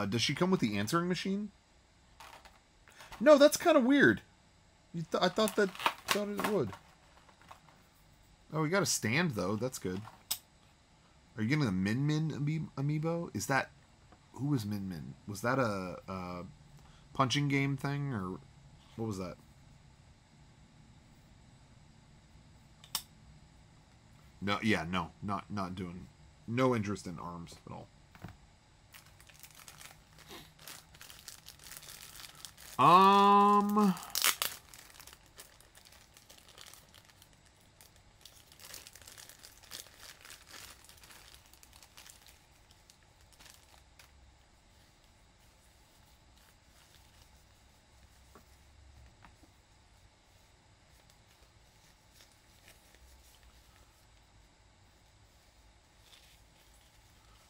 Speaker 1: Does she come with the answering machine? No, that's kind of weird. I thought it would. Oh, we got a stand though. That's good. Are you getting a Min Min amiibo? Is that, who was Min Min? Was that a punching game thing, or what was that? No, yeah, no, not doing. No interest in ARMS at all.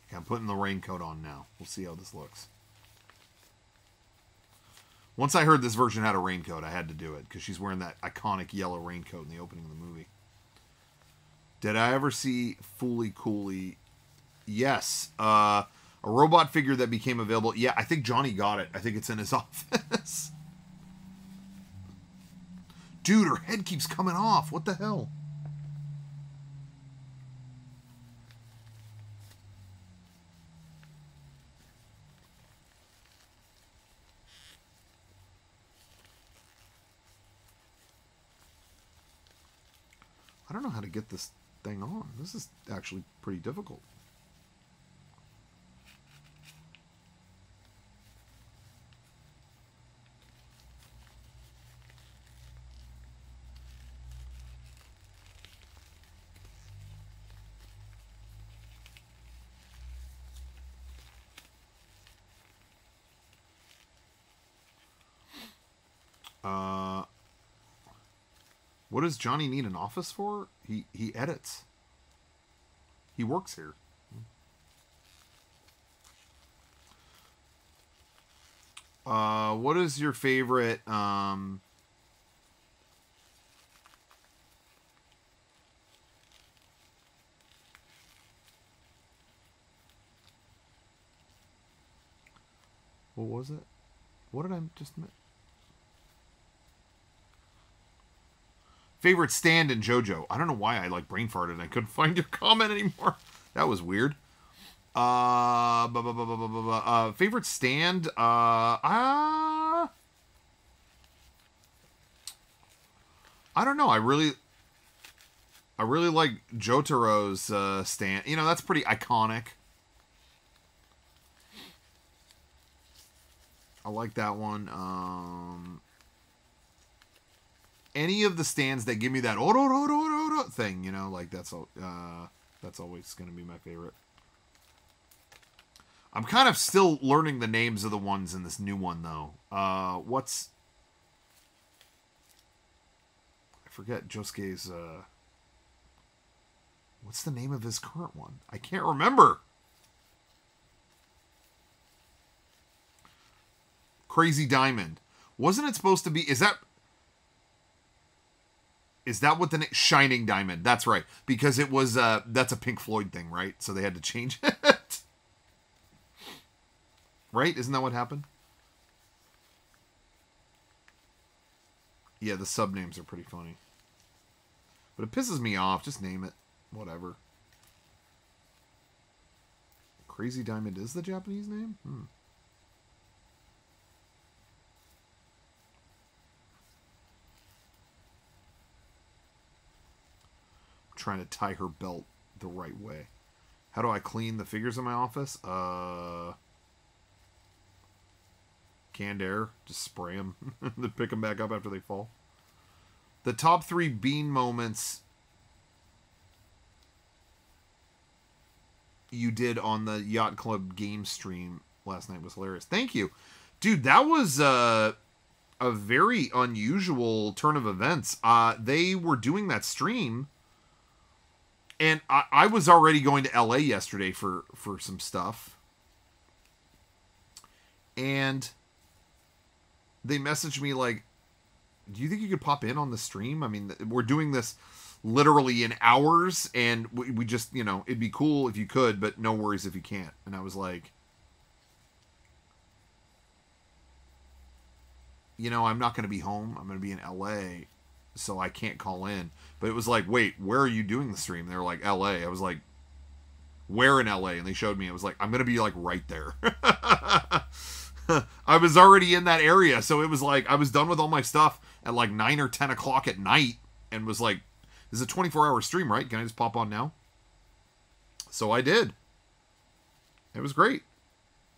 Speaker 1: Okay, I'm putting the raincoat on now. We'll see how this looks. Once I heard this version had a raincoat, I had to do it, because she's wearing that iconic yellow raincoat in the opening of the movie. Did I ever see Fooly Cooly? Yes. A robot figure that became available. Yeah, I think Johnny got it. I think it's in his office. Dude, her head keeps coming off. What the hell? I don't know how to get this thing on. This is actually pretty difficult. What does Johnny need an office for? He edits. He works here. What is your favorite what was it? What did I just miss? Favorite stand in Jojo. I don't know why I like brain farted and I couldn't find your comment anymore. That was weird. Favorite stand. I don't know. I really like Jotaro's stand. You know, that's pretty iconic. I like that one. Any of the stands that give me that thing, you know, like that's always going to be my favorite. I'm kind of still learning the names of the ones in this new one, though. I forget Josuke's, what's the name of his current one? I can't remember. Crazy Diamond. Wasn't it supposed to be, is that what the name, Shining Diamond? That's right. Because it was, that's a Pink Floyd thing, right? So they had to change it. Right? Isn't that what happened? Yeah, the sub-names are pretty funny. But it pisses me off. Just name it. Whatever. Crazy Diamond is the Japanese name? Trying to tie her belt the right way. How do I clean the figures in my office? Canned air. Just spray them. Then pick them back up after they fall. The top 3 bean moments you did on the Yacht Club game stream last night was hilarious. Thank you. Dude, that was a very unusual turn of events. They were doing that stream, and I was already going to LA yesterday for some stuff. And they messaged me like, do you think you could pop in on the stream? I mean, we're doing this literally in hours, and we just, you know, it'd be cool if you could, but no worries if you can't. And I was like, you know, I'm not going to be home. I'm going to be in LA, so I can't call in. But it was like, wait, where are you doing the stream? They were like, LA. I was like, where in LA? And they showed me. I was like, I'm going to be like right there. I was already in that area, so it was like I was done with all my stuff at like 9 or 10 o'clock at night, and was like, this is a 24-hour stream, right? Can I just pop on now? So I did. It was great.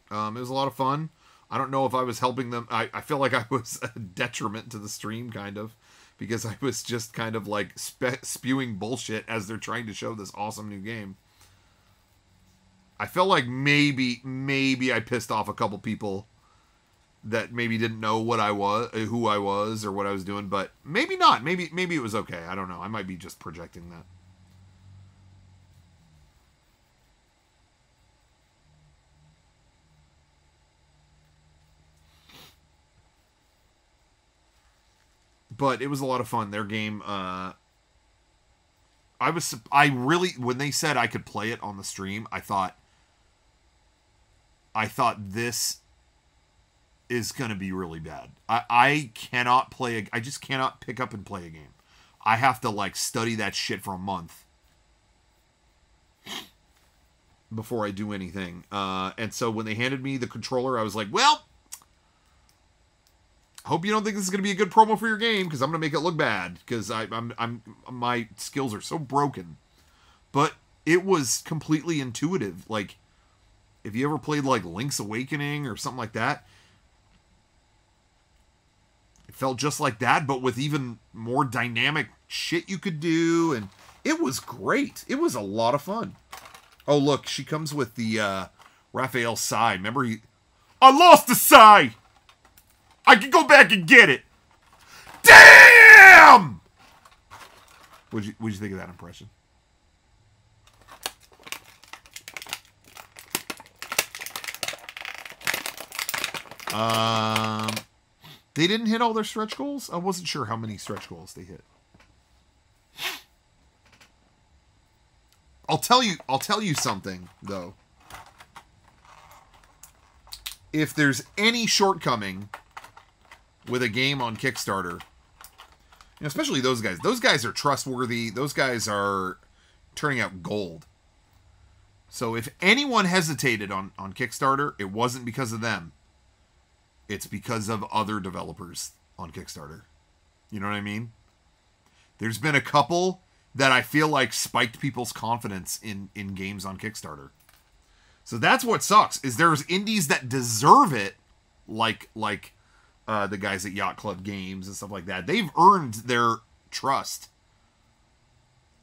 Speaker 1: It was a lot of fun. I don't know if I was helping them. I feel like I was a detriment to the stream, kind of, because I was just kind of like spewing bullshit as they're trying to show this awesome new game. I felt like maybe I pissed off a couple people that maybe didn't know what I was, who I was, or what I was doing, but maybe not. Maybe it was okay. I don't know. I might be just projecting that. But it was a lot of fun. Their game, I really, when they said I could play it on the stream, I thought this is going to be really bad. I cannot play, I just cannot pick up and play a game. I have to like study that shit for a month before I do anything. And so when they handed me the controller, I was like, well, hope you don't think this is going to be a good promo for your game, because I'm going to make it look bad, because my skills are so broken. But it was completely intuitive. Like, if you ever played like Link's Awakening or something like that, it felt just like that, but with even more dynamic shit you could do, and it was great. It was a lot of fun. Oh, look, she comes with the Raphael Sai. Remember, I lost the Sai! I can go back and get it. Damn! What'd you think of that impression? They didn't hit all their stretch goals. I wasn't sure how many stretch goals they hit. I'll tell you something though. If there's any shortcoming with a game on Kickstarter, especially those guys are trustworthy. Those guys are turning out gold. So if anyone hesitated on Kickstarter, it wasn't because of them. It's because of other developers on Kickstarter. You know what I mean? There's been a couple that I feel like spiked people's confidence in games on Kickstarter. So that's what sucks, is there's indies that deserve it, like the guys at Yacht Club Games and stuff like that. They've earned their trust.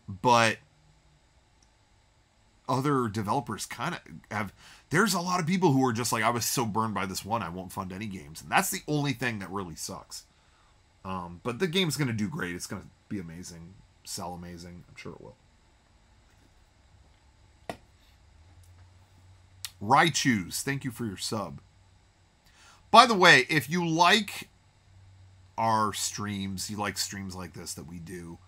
Speaker 1: But other developers kind of have... There's a lot of people who are just like, I was so burned by this one, I won't fund any games. And that's the only thing that really sucks. But the game's going to do great. It's going to be amazing. Sell amazing. I'm sure it will. Raichus, thank you for your sub. By the way, if you like our streams, you like streams like this that we do,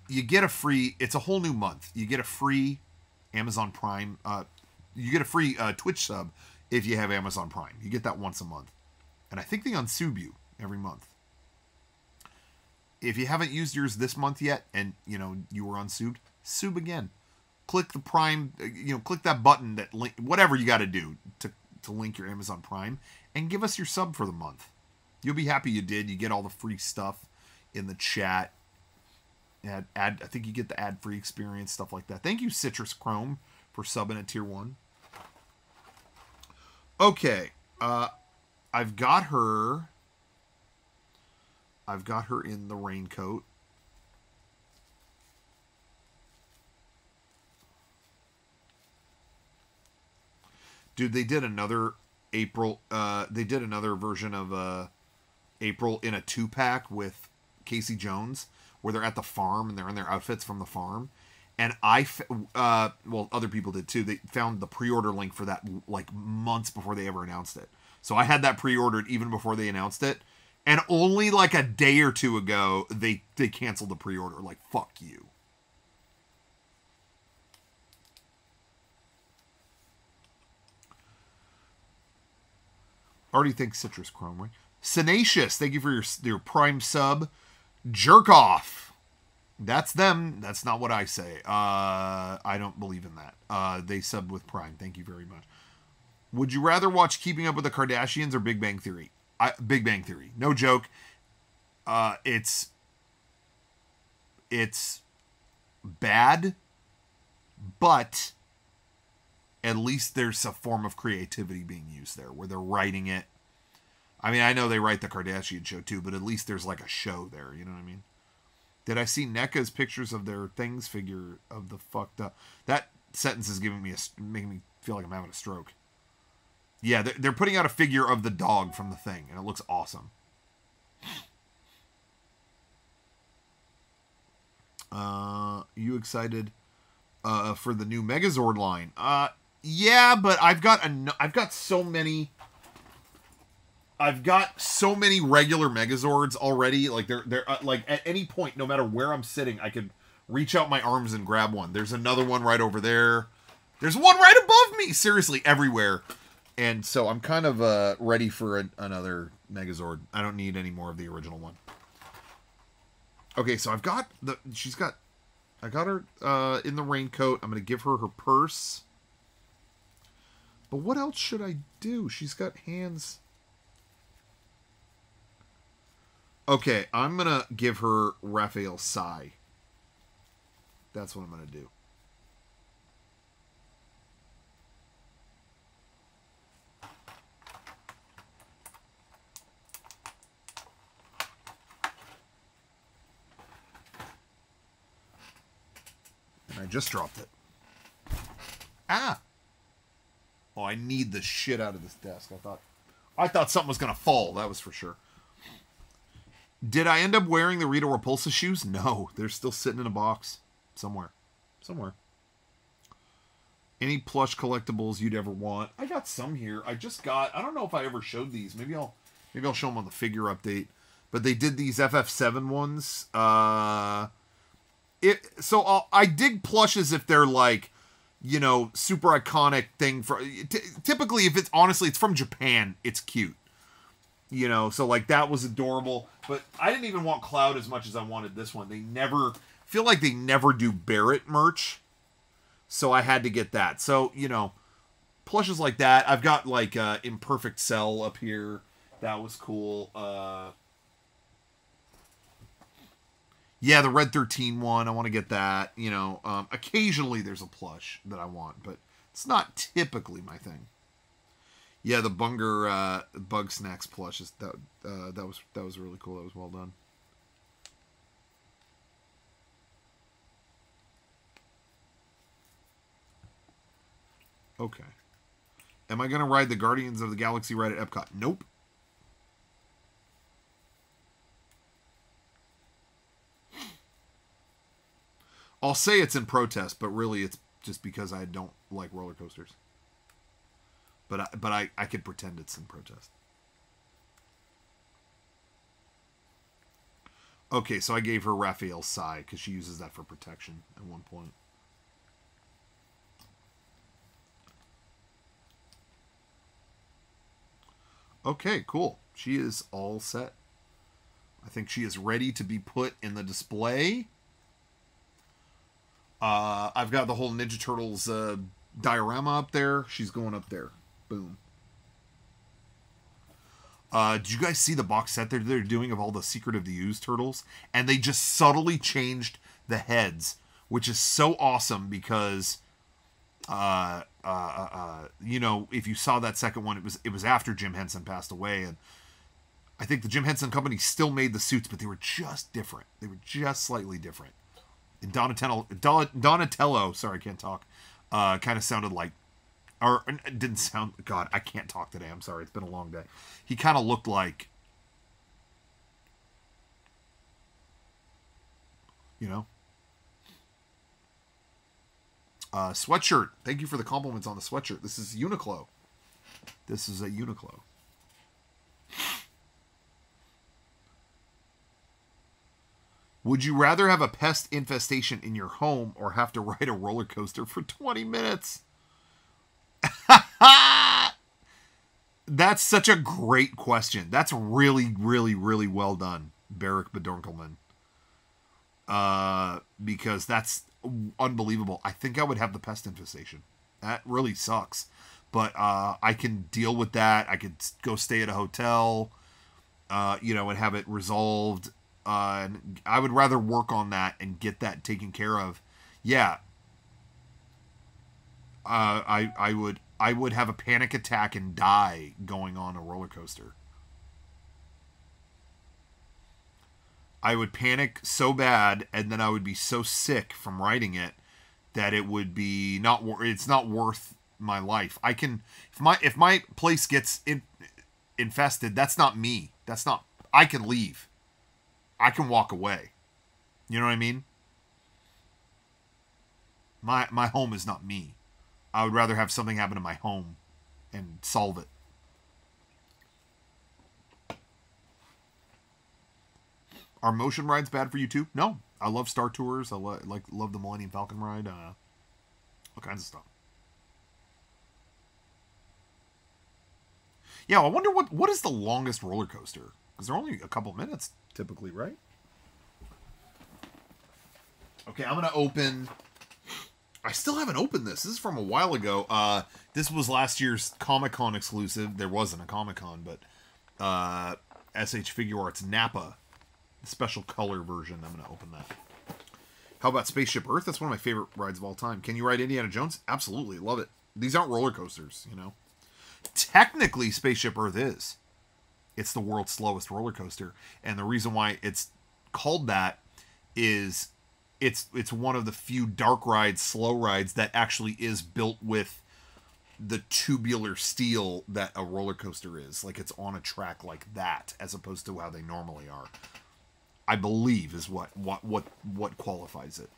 Speaker 1: you get a free... It's a whole new month. You get a free Amazon Prime... you get a free Twitch sub if you have Amazon Prime. You get that once a month. And I think they unsub you every month. If you haven't used yours this month yet, and, you were unsubbed, sub again. Click the Prime, click that button that link, whatever you got to do to link your Amazon Prime, and give us your sub for the month. You'll be happy you did. You get all the free stuff in the chat. I think you get the ad-free experience, stuff like that. Thank you, Citrus Chrome, for subbing at Tier 1. Okay. I've got her in the raincoat. Dude, they did another April. They did another version of April in a 2-pack with Casey Jones, where they're at the farm and they're in their outfits from the farm. And other people did too. They found the pre-order link for that like months before they ever announced it. So I had that pre-ordered even before they announced it. And only like a day or two ago, they canceled the pre-order. Like, fuck you. Already think Citrus Chrome, right? Senacious, thank you for your Prime sub. Jerk off. That's them. That's not what I say. I don't believe in that. They subbed with Prime. Thank you very much. Would you rather watch Keeping Up with the Kardashians or Big Bang Theory? Big Bang Theory. No joke. It's bad, but at least there's a form of creativity being used there, where they're writing it. I mean, I know they write the Kardashian show too, but at least there's like a show there, you know what I mean? Did I see NECA's pictures of their Things figure of the fucked up... That sentence is making me feel like I'm having a stroke. Yeah, they're putting out a figure of the dog from the Thing, and it looks awesome. You excited for the new Megazord line? Yeah, but I've got so many regular Megazords already. Like they're like at any point, no matter where I'm sitting, I could reach out my arms and grab one. There's another one right over there. There's one right above me. Seriously, everywhere. And so I'm kind of ready for another Megazord. I don't need any more of the original one. Okay, so I got her in the raincoat. I'm going to give her her purse. But what else should I do? She's got hands. Okay, I'm going to give her Raphael Sai. That's what I'm going to do. And I just dropped it. Ah! Oh, I need the shit out of this desk. I thought something was going to fall. That was for sure. Did I end up wearing the Rita Repulsa shoes? No, they're still sitting in a box somewhere. Any plush collectibles you'd ever want? I got some here. I don't know if I ever showed these. Maybe I'll show them on the figure update. But they did these FF7 ones. I dig plushes if they're like, you know, super iconic thing for. Typically, if it's from Japan, it's cute. You know, so like that was adorable. But I didn't even want Cloud as much as I wanted this one. They never do Barrett merch. So I had to get that. So, you know, plushes like that. I've got like Imperfect Cell up here. That was cool. Yeah, the Red 13 one. I want to get that. You know, occasionally there's a plush that I want, but it's not typically my thing. Yeah, the Bunger Bug Snacks plush is that was really cool. That was well done. Okay. Am I going to ride the Guardians of the Galaxy ride at Epcot? Nope. I'll say it's in protest, but really it's just because I don't like roller coasters. But I could pretend it's in protest. Okay, so I gave her Raphael's Sai because she uses that for protection at one point. Okay, cool. She is all set. I think she is ready to be put in the display. I've got the whole Ninja Turtles diorama up there. She's going up there. Boom. Did you guys see the box set they're doing of all the Secret of the Ooze turtles? And they just subtly changed the heads, which is so awesome because... you know, if you saw that second one, it was after Jim Henson passed away, and I think the Jim Henson Company still made the suits, but they were just different. They were just slightly different. And Donatello, sorry, I can't talk, kind of sounded like, or it didn't sound, God, I can't talk today. I'm sorry. It's been a long day. He kind of looked like, you know, sweatshirt. Thank you for the compliments on the sweatshirt. This is Uniqlo. This is a Uniqlo. Would you rather have a pest infestation in your home or have to ride a roller coaster for 20 minutes? That's such a great question. That's really, really, really well done, Barrick Bedunkelman. Because that's unbelievable. I think I would have the pest infestation. That really sucks. But I can deal with that. I could go stay at a hotel, you know, and have it resolved. And I would rather work on that and get that taken care of. Yeah. I would have a panic attack and die going on a roller coaster. I would panic so bad, and then I would be so sick from riding it that it would be it's not worth my life. I can, if my place gets infested, that's not me. I can leave. I can walk away. You know what I mean? My home is not me. I would rather have something happen to my home and solve it. Are motion rides bad for you too? No. I love Star Tours. I love the Millennium Falcon ride. All kinds of stuff. Yeah, I wonder what is the longest roller coaster? Because they're only a couple minutes typically, right? Okay, I'm gonna open. I still haven't opened this. This is from a while ago. This was last year's Comic-Con exclusive. There wasn't a Comic-Con, but SH Figure Arts Napa. The special color version. I'm going to open that. How about Spaceship Earth? That's one of my favorite rides of all time. Can you ride Indiana Jones? Absolutely. Love it. These aren't roller coasters, you know. Technically, Spaceship Earth is. It's the world's slowest roller coaster. And the reason why it's called that is it's one of the few dark rides, slow rides, that actually is built with the tubular steel that a roller coaster is. Like, it's on a track like that, as opposed to how they normally are. I believe is what qualifies it.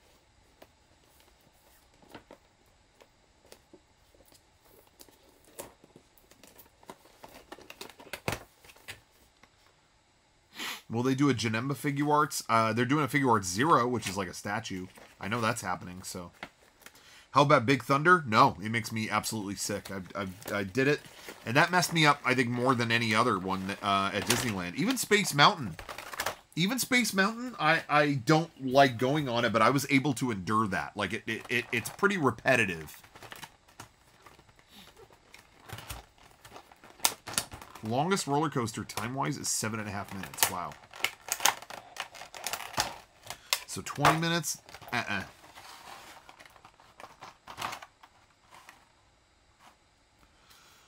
Speaker 1: Will they do a Janemba Figure Arts? They're doing a Figure Arts 0, which is like a statue. I know that's happening, so. How about Big Thunder? No, it makes me absolutely sick. I did it, and that messed me up, I think, more than any other one at Disneyland. Even Space Mountain. I don't like going on it, but I was able to endure that. Like, it's pretty repetitive. Longest roller coaster time-wise is 7.5 minutes. Wow. So 20 minutes?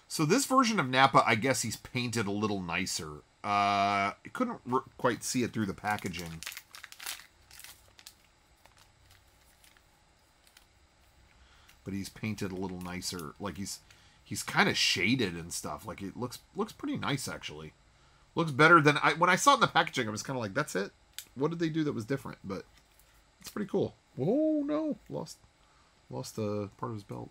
Speaker 1: So this version of Nappa, I guess he's painted a little nicer. I couldn't quite see it through the packaging. But he's painted a little nicer. Like he's kind of shaded and stuff. Like it looks pretty nice actually. Looks better than when I saw it in the packaging. I was kind of like, that's it. What did they do that was different? But it's pretty cool. Oh no, lost a part of his belt.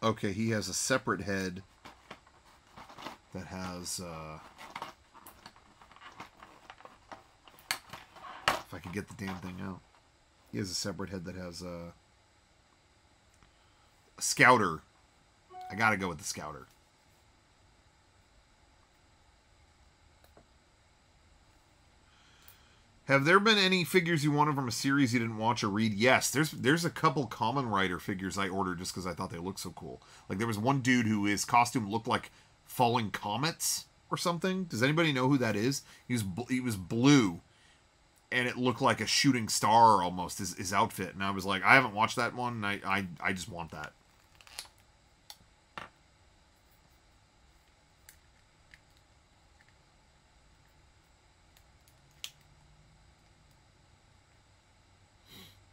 Speaker 1: Okay, he has a separate head that has, if I could get the damn thing out. He has a separate head that has a Scouter. I gotta go with the Scouter. Have there been any figures you wanted from a series you didn't watch or read? Yes, there's a couple Kamen Rider figures I ordered just because I thought they looked so cool. Like there was one dude who his costume looked like falling comets or something. Does anybody know who that is? He was blue, and it looked like a shooting star almost. His outfit, and I was like, I haven't watched that one, and I just want that.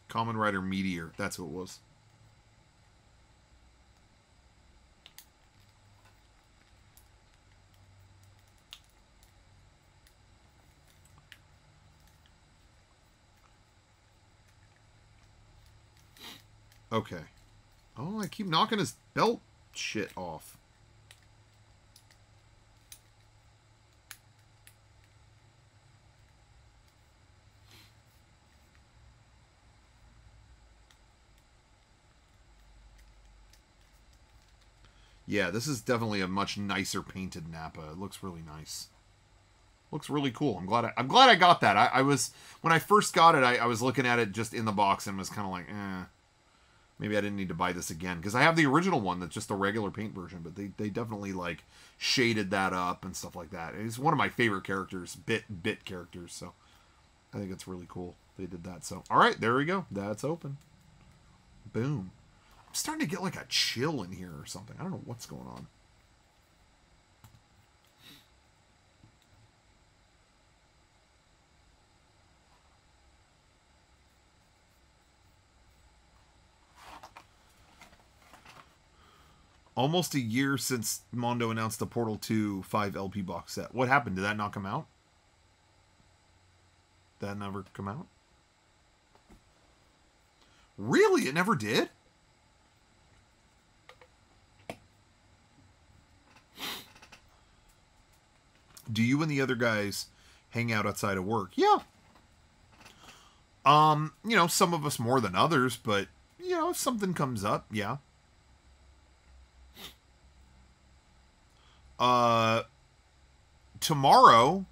Speaker 1: Kamen Rider Meteor. That's who it was. Okay. Oh, I keep knocking his belt shit off. Yeah, this is definitely a much nicer painted Nappa. It looks really nice. Looks really cool. I'm glad I got that. I was when I first got it, I was looking at it just in the box and was kind of like, maybe I didn't need to buy this again because I have the original one that's just the regular paint version, but they definitely like shaded that up and stuff like that. It's one of my favorite characters, bit characters, so I think it's really cool they did that. So, all right, there we go. That's open. Boom. I'm starting to get like a chill in here or something. I don't know what's going on. Almost a year since Mondo announced the Portal 2 5 LP box set. What happened? Did that not come out? Did that never come out? Really? It never did? Do you and the other guys hang out outside of work? Yeah. You know, some of us more than others, but, you know, if something comes up, yeah. Tomorrow,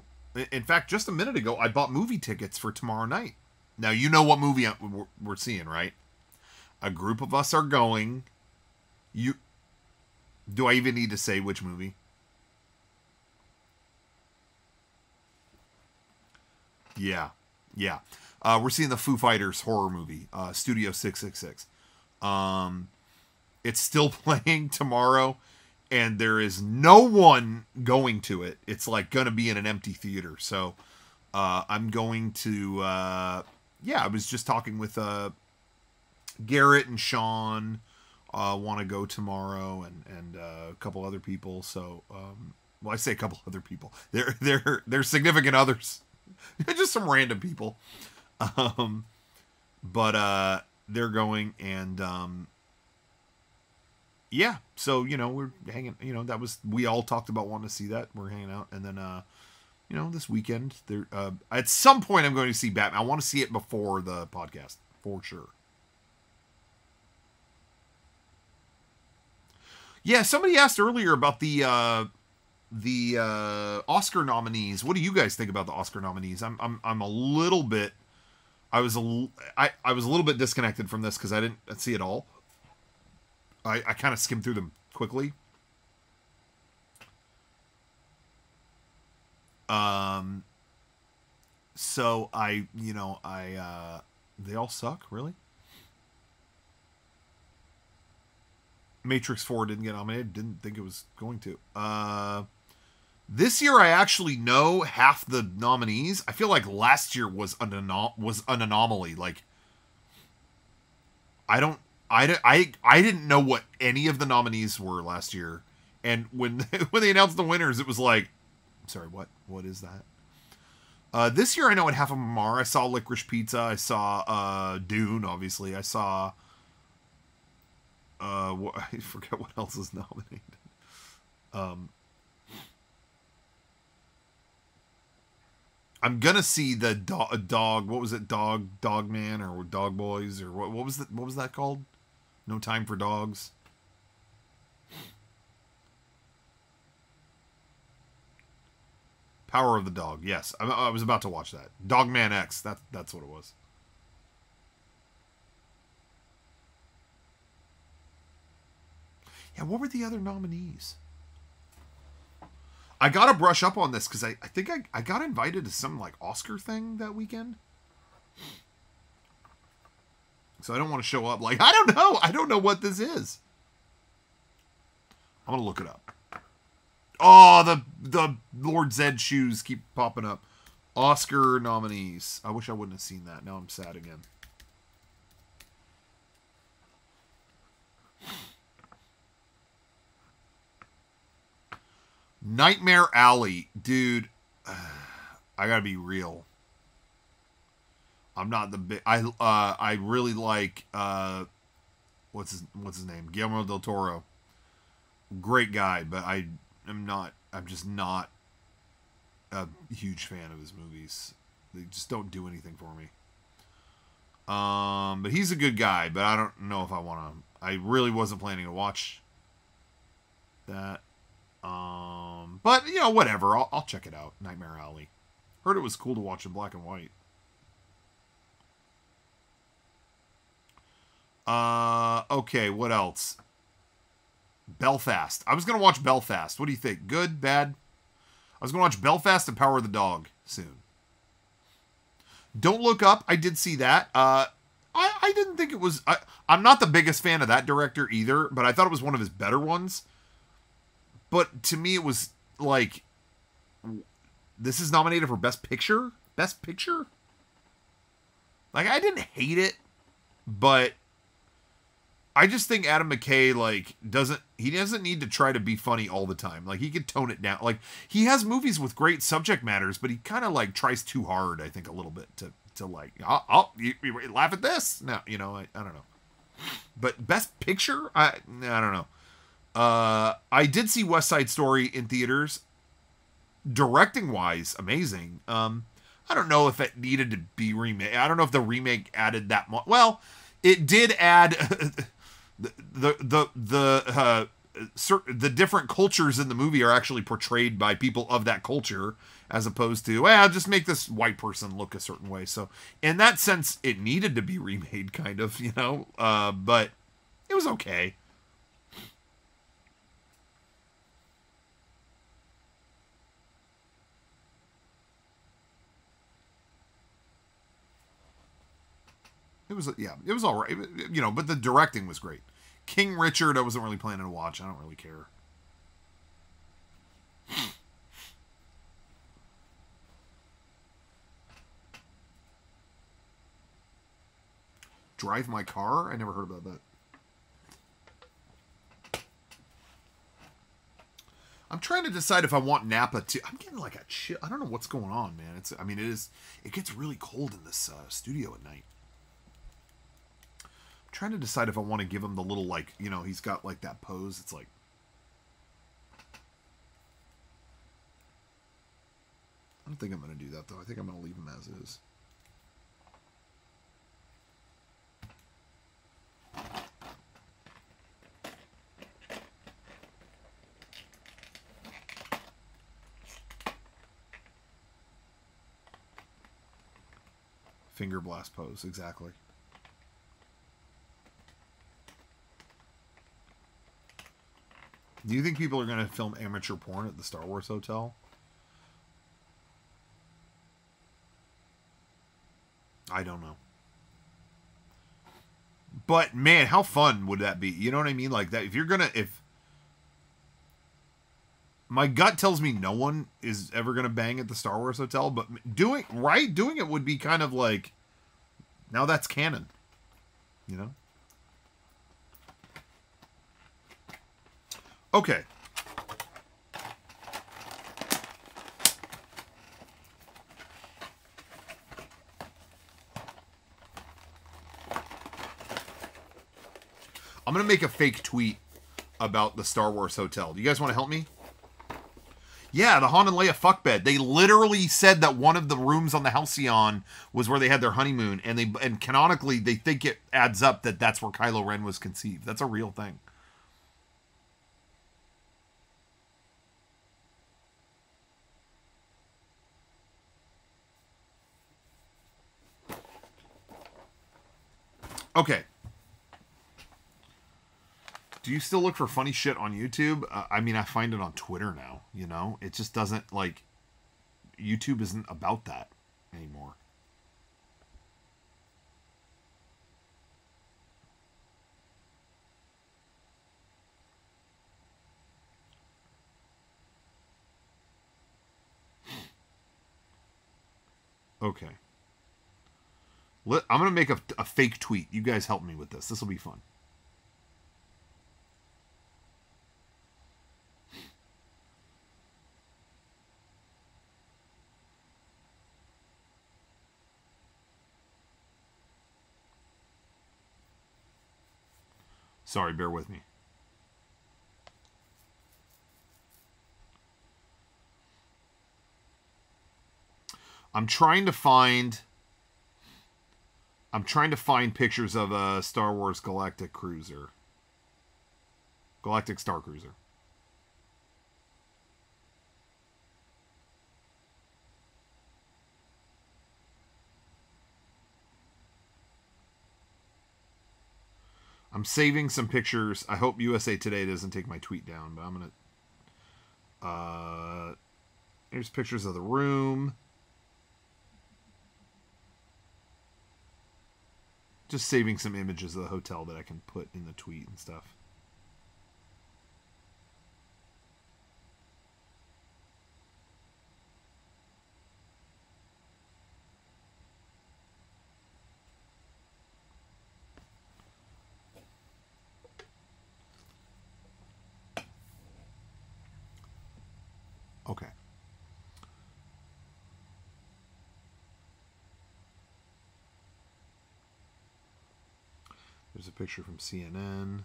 Speaker 1: in fact, just a minute ago, I bought movie tickets for tomorrow night. Now, you know what movie we're seeing, right? A group of us are going. Do I even need to say which movie? Yeah. We're seeing the Foo Fighters horror movie, Studio 666. It's still playing tomorrow, and there is no one going to it. It's like going to be in an empty theater. So I'm going to, yeah, I was just talking with Garrett and Sean. Want to go tomorrow, and a couple other people. So, well, I say a couple other people. They're significant others, just some random people. But they're going, and yeah. So we're hanging. We all talked about wanting to see that. We're hanging out, and then this weekend there. At some point, I'm going to see Batman. I want to see it before the podcast for sure. Yeah, somebody asked earlier about the Oscar nominees. What do you guys think about the Oscar nominees? I'm a little bit. I was a little bit disconnected from this because I didn't see it all. I kind of skimmed through them quickly. So they all suck, really. Matrix 4 didn't get nominated. Didn't think it was going to. This year, I actually know half the nominees. I feel like last year was an anomaly. Like, I didn't know what any of the nominees were last year, and when they announced the winners, it was like, I'm sorry, what is that? This year, I know what half of them are. I saw Licorice Pizza. I saw Dune. Obviously, I saw. I forget what else is nominated. I'm gonna see the dog. What was it? Dog Man or Dog Boys or what was that called? No Time for Dogs. Power of the Dog. Yes, I was about to watch that. Dog Man X. That's what it was. Yeah, what were the other nominees? I gotta brush up on this because I think I got invited to some like Oscar thing that weekend. So I don't want to show up like, I don't know what this is. I'm gonna look it up. Oh, the Lord Zed shoes keep popping up. Oscar nominees. I wish I wouldn't have seen that. Now I'm sad again. Nightmare Alley, dude. I gotta be real. I'm not the big. I really like what's his name? Guillermo del Toro. Great guy, but I'm just not a huge fan of his movies. They just don't do anything for me. But he's a good guy, but I don't know if I want to. I really wasn't planning to watch that. But whatever. I'll check it out. Nightmare Alley. Heard it was cool to watch in black and white. Okay, what else? Belfast. I was gonna watch Belfast. What do you think? Good? Bad? I was gonna watch Belfast and Power of the Dog soon. Don't Look Up. I did see that. I didn't think it was. I'm not the biggest fan of that director either, but I thought it was one of his better ones. But to me, it was like, this is nominated for Best Picture? Best Picture? Like, I didn't hate it, but I just think Adam McKay, like, doesn't need to try to be funny all the time. Like, he could tone it down. Like, he has movies with great subject matters, but he kind of, like, tries too hard, I think, a little bit to like, you laugh at this? No, I don't know. But Best Picture? I don't know. I did see West Side Story in theaters. Directing wise, amazing. I don't know if it needed to be remade. I don't know if the remake added that much. Well, it did add the different cultures in the movie are actually portrayed by people of that culture, as opposed to, well, just make this white person look a certain way. So in that sense, it needed to be remade, kind of, but it was okay. It was, yeah, it was all right. You know, but the directing was great. King Richard, I wasn't really planning to watch. I don't really care. Drive My Car? I never heard about that. I'm trying to decide if I want Napa too. I'm getting like a chill. I don't know what's going on, man. It's. I mean, it gets really cold in this studio at night. I'm trying to decide if I want to give him the little, like, you know, he's got like that pose. It's like. I don't think I'm going to do that though. I think I'm going to leave him as is. Finger blast pose, exactly. Do you think people are going to film amateur porn at the Star Wars Hotel? I don't know. But man, how fun would that be? You know what I mean? Like that, if you're gonna, if my gut tells me no one is ever gonna bang at the Star Wars Hotel, but doing it would be kind of like, now that's canon, you know? Okay. I'm going to make a fake tweet about the Star Wars Hotel. Do you guys want to help me? Yeah, the Han and Leia fuck bed. They literally said that one of the rooms on the Halcyon was where they had their honeymoon, and canonically they think it adds up that that's where Kylo Ren was conceived. That's a real thing. Okay. Do you still look for funny shit on YouTube? I mean, I find it on Twitter now, you know? It just doesn't, like... YouTube isn't about that anymore. Okay. I'm going to make a fake tweet. You guys help me with this. This will be fun. Sorry, bear with me. I'm trying to find pictures of a Star Wars Galactic cruiser. Galactic Star Cruiser. I'm saving some pictures. I hope USA Today doesn't take my tweet down, but I'm going to... here's pictures of the room. Just saving some images of the hotel that I can put in the tweet and stuff. Okay. There's a picture from CNN.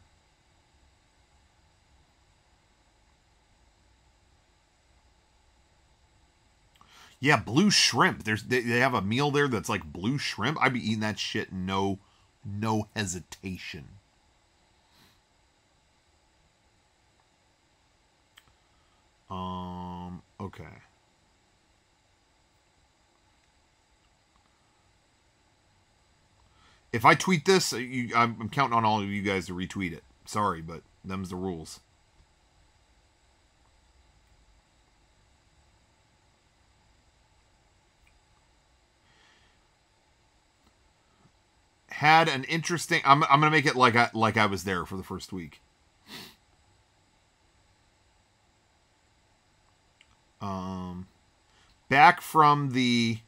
Speaker 1: Yeah, blue shrimp. They have a meal there that's like blue shrimp. I'd be eating that shit no hesitation. Okay. If I tweet this, I'm counting on all of you guys to retweet it. Sorry, but them's the rules. Had an interesting... I'm going to make it like I was there for the first week. Back from the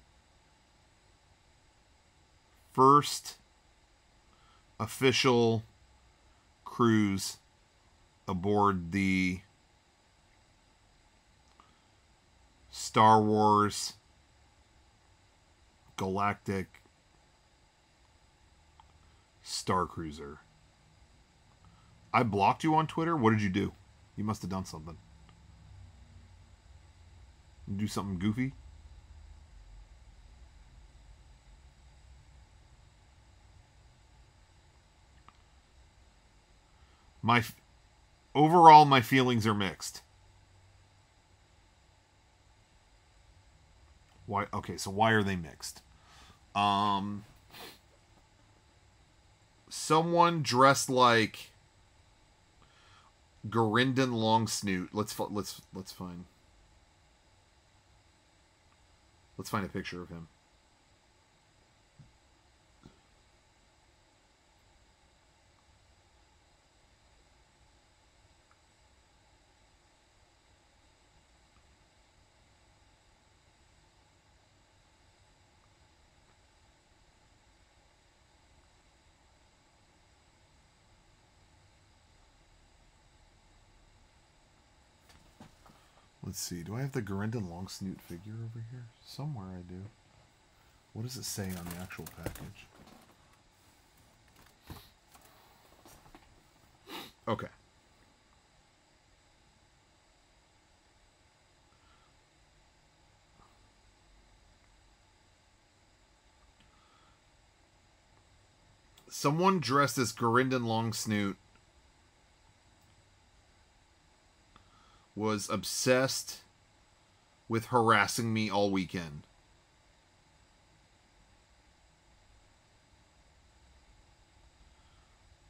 Speaker 1: first official cruise aboard the Star Wars Galactic Star Cruiser. I blocked you on Twitter? What did you do? You must have done something. Do something goofy? Overall, my feelings are mixed. Why? Okay, so why are they mixed? Someone dressed like Gurinden Longsnoot. Let's find a picture of him. Let's see. Do I have the Gurinden Longsnoot figure over here? Somewhere I do. What does it say on the actual package? Okay. Someone dressed as Gurinden Longsnoot was obsessed with harassing me all weekend.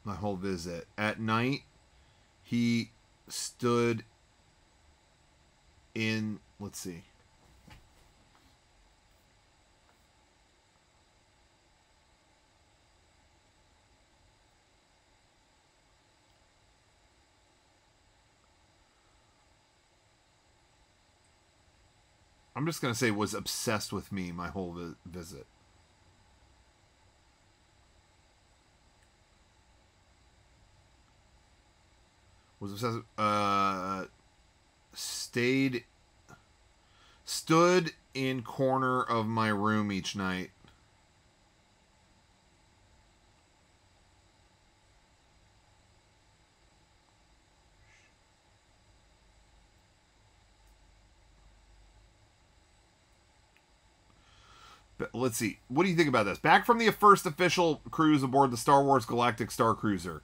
Speaker 1: My whole visit. At night, he stood in, let's see. I'm just going to say was obsessed with me my whole visit. Was obsessed. Stood in corner of my room each night. But let's see. What do you think about this? Back from the first official cruise aboard the Star Wars Galactic Star Cruiser.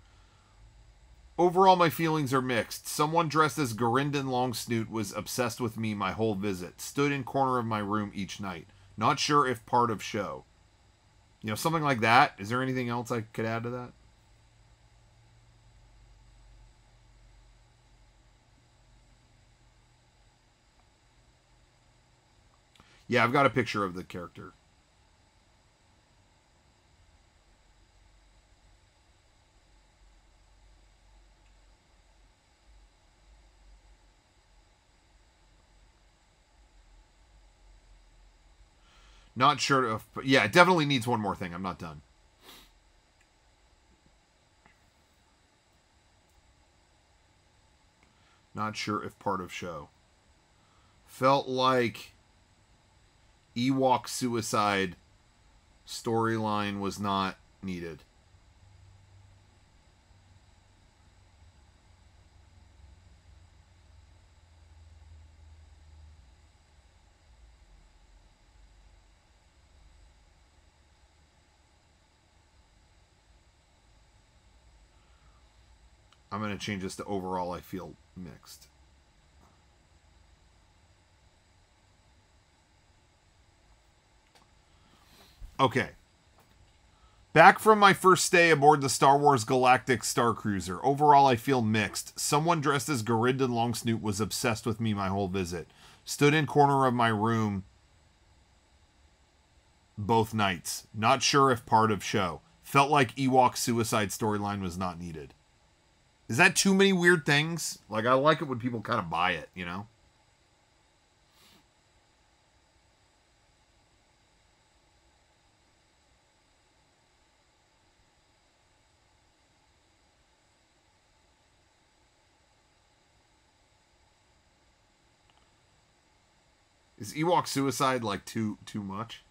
Speaker 1: Overall, my feelings are mixed. Someone dressed as Gurinden Longsnoot was obsessed with me my whole visit. Stood in corner of my room each night. Not sure if part of show. You know, something like that. Is there anything else I could add to that? Yeah, I've got a picture of the character. Not sure if... Yeah, it definitely needs one more thing. I'm not done. Not sure if part of show. Felt like Ewok suicide storyline was not needed. I'm going to change this to overall I feel mixed. Okay. Back from my first stay aboard the Star Wars Galactic Star Cruiser. Overall, I feel mixed. Someone dressed as Gurinden Longsnoot was obsessed with me my whole visit. Stood in corner of my room both nights. Not sure if part of show. Felt like Ewok suicide storyline was not needed. Is that too many weird things? Like, I like it when people kind of buy it, you know? Is Ewok suicide like too much?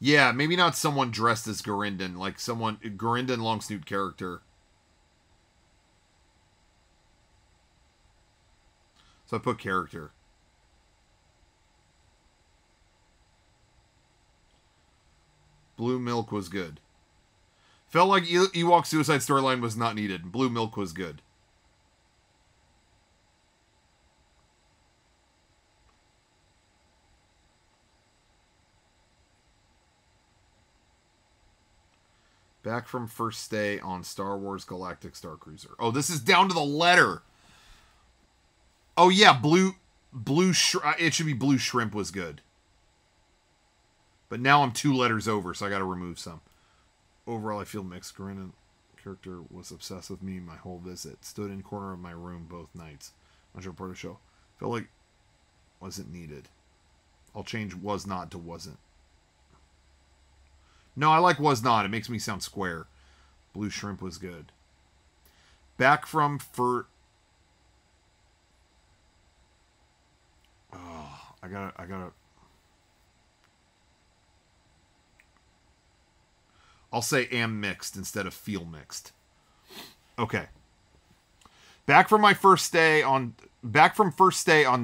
Speaker 1: Yeah, maybe not someone dressed as Gurinden, like someone Gurinden long snoot character. So I put character. Blue milk was good. Felt like Ewok suicide storyline was not needed. Blue milk was good. Back from first stay on Star Wars Galactic Star Cruiser. Oh, this is down to the letter. Oh yeah, it should be blue shrimp was good. But now I'm 2 letters over, so I got to remove some. Overall, I feel mixed. Corinna character was obsessed with me my whole visit. Stood in corner of my room both nights. Not sure part of the show. Felt like wasn't needed. I'll change was not to wasn't. No, I like was not. It makes me sound square. Blue shrimp was good. Back from Oh, I gotta. I'll say am mixed instead of feel mixed. Okay. Back from first stay on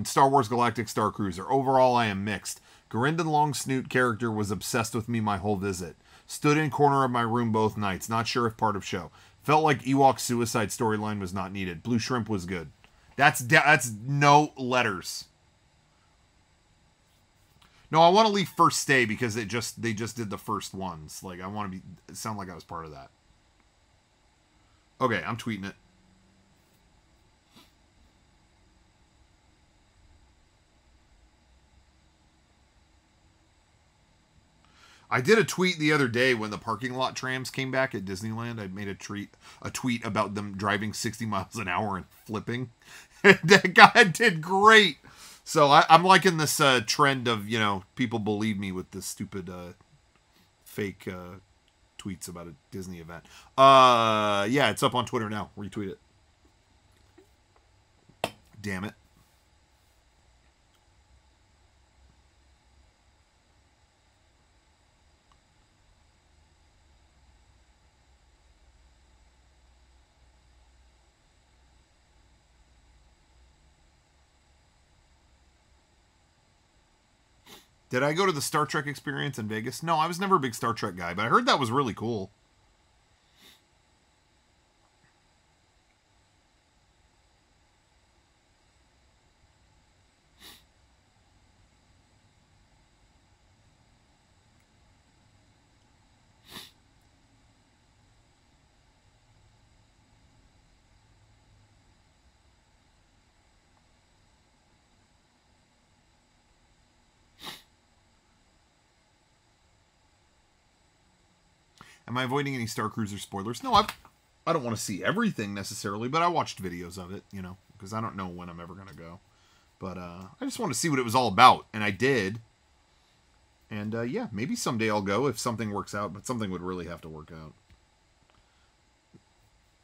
Speaker 1: Star Wars Galactic Star Cruiser. Overall, I am mixed. Gurinden long snoot character was obsessed with me my whole visit. Stood in corner of my room both nights. Not sure if part of show. Felt like Ewok suicide storyline was not needed. Blue shrimp was good. That's no letters. No, I want to leave first stay because they just did the first ones. Like I want to sound like I was part of that. Okay, I'm tweeting it. I did a tweet the other day when the parking lot trams came back at Disneyland. I made a tweet about them driving 60 miles an hour and flipping. That guy did great. So I'm liking this trend of, people believe me with this stupid fake tweets about a Disney event. Yeah, it's up on Twitter now. Retweet it. Damn it. Did I go to the Star Trek experience in Vegas? No, I was never a big Star Trek guy, but I heard that was really cool. Am I avoiding any Star Cruiser spoilers? No, I don't want to see everything necessarily, but I watched videos of it, because I don't know when I'm ever going to go. But I just want to see what it was all about, and I did. And yeah, maybe someday I'll go if something works out, but something would really have to work out.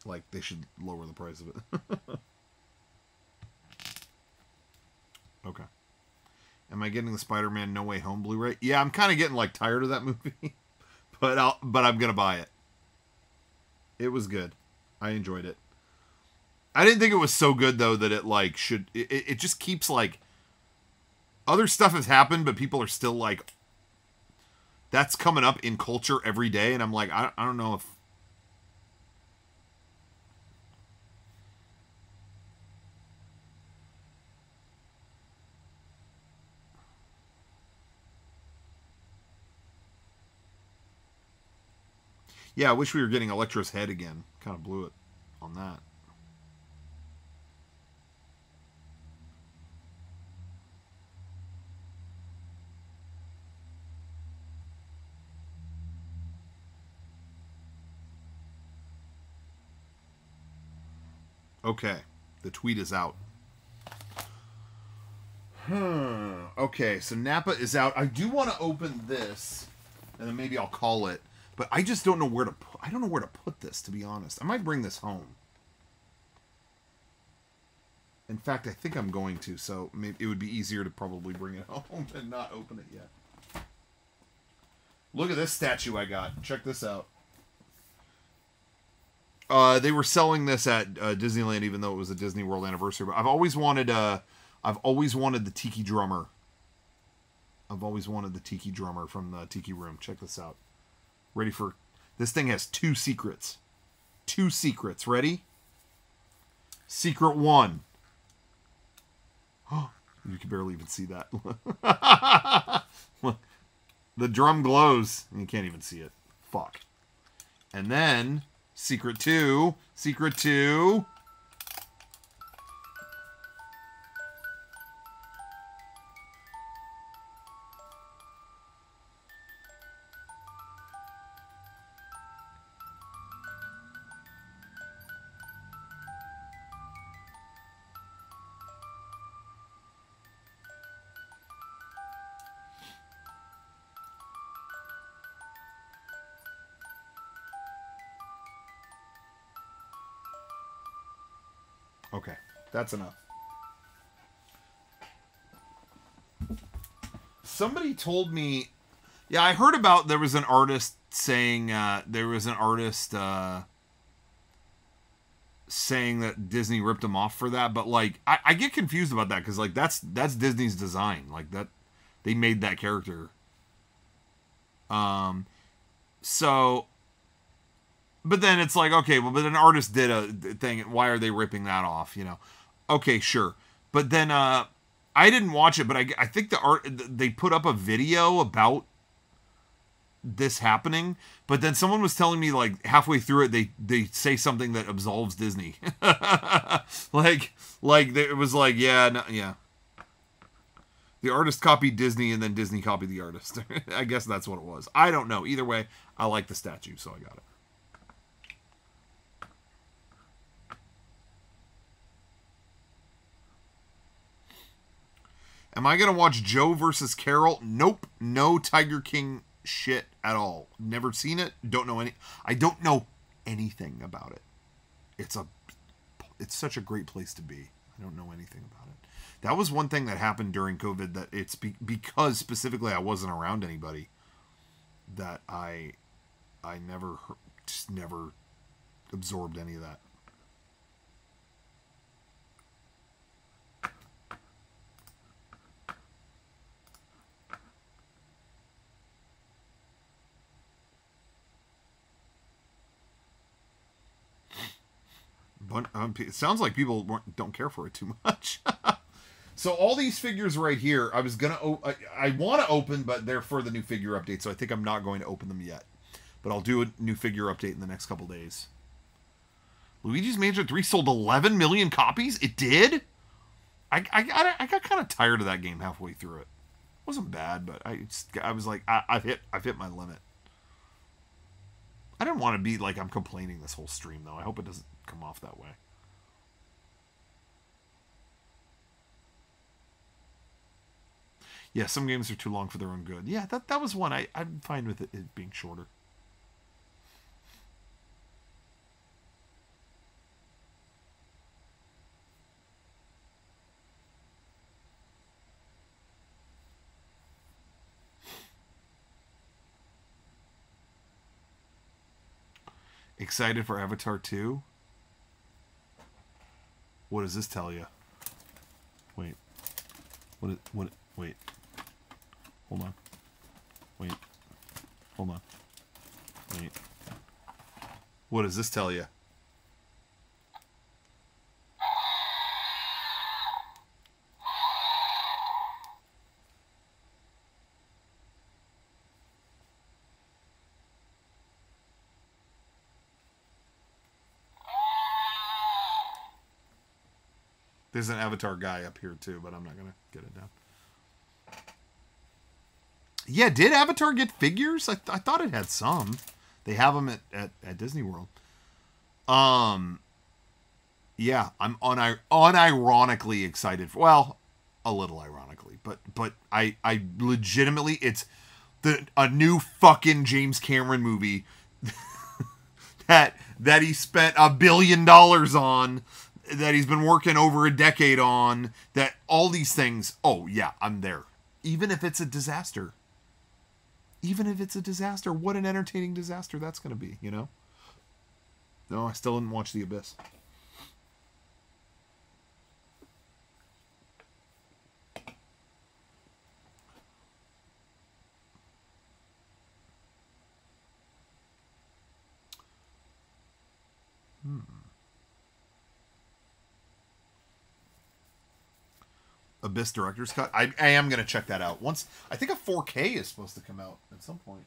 Speaker 1: Like, they should lower the price of it. Okay. Am I getting the Spider-Man No Way Home Blu-ray? Yeah, I'm kind of getting, tired of that movie. But I'm gonna buy it. It was good. I enjoyed it. I didn't think it was so good though that it should. It just keeps other stuff has happened, but people are still that's coming up in culture every day, and I'm I don't know if. Yeah, I wish we were getting Electra's head again. Kind of blew it on that. Okay, the tweet is out. Okay, so Nappa is out. I do want to open this, and then maybe I'll call it. But I just don't know where to put. I don't know where to put this, to be honest. I might bring this home. In fact, I think I'm going to. So maybe it would be easier to probably bring it home and not open it yet. Look at this statue I got. Check this out. They were selling this at Disneyland, even though it was a Disney World anniversary. But I've always wanted the Tiki drummer. I've always wanted the Tiki drummer from the Tiki Room. Check this out. Ready for... This thing has 2 secrets. 2 secrets. Ready? Secret 1. Oh, you can barely even see that. The drum glows. You can't even see it. Fuck. And then... Secret 2. Secret 2. Okay, that's enough. Somebody told me, yeah, I heard about there was an artist saying saying that Disney ripped him off for that, but like I get confused about that because like that's Disney's design, like that they made that character. So. But then it's like, okay, well, but an artist did a thing. Why are they ripping that off? You know? Okay, sure. But then I didn't watch it, but I think they put up a video about this happening. But then someone was telling me like halfway through it, they say something that absolves Disney. like it was like, yeah, no, yeah. The artist copied Disney, and then Disney copied the artist. I guess that's what it was. I don't know. Either way, I like the statue, so I got it. Am I going to watch Joe versus Carol? Nope. No Tiger King shit at all. Never seen it. I don't know anything about it. It's such a great place to be. I don't know anything about it. That was one thing that happened during COVID, that it's because specifically I wasn't around anybody, that I never absorbed any of that. But it sounds like people don't care for it too much. So all these figures right here, I want to open, but they're for the new figure update, so I think I'm not going to open them yet. But I'll do a new figure update in the next couple days. Luigi's Mansion 3 sold 11 million copies? It did? I got kind of tired of that game halfway through it. It wasn't bad, but I was like, I've hit my limit. I didn't want to be like I'm complaining this whole stream, though. I hope it doesn't come off that way. Yeah, some games are too long for their own good. Yeah, that was one. I'm fine with it being shorter. Excited for Avatar 2? What does this tell you? Wait. Wait. Hold on. Wait. Hold on. Wait. What does this tell you? There's an Avatar guy up here too, but I'm not gonna get it down. Yeah, did Avatar get figures? I thought it had some. They have them at Disney World. Yeah, I'm unironically excited. Well, a little ironically, but I legitimately, it's a new fucking James Cameron movie that he spent $1 billion on, that he's been working over a decade on, that all these things. Oh yeah, I'm there. Even if it's a disaster. Even if it's a disaster, what an entertaining disaster that's going to be, you know? No, I still didn't watch The Abyss. Abyss Director's Cut. I am going to check that out. Once, I think a 4K is supposed to come out at some point.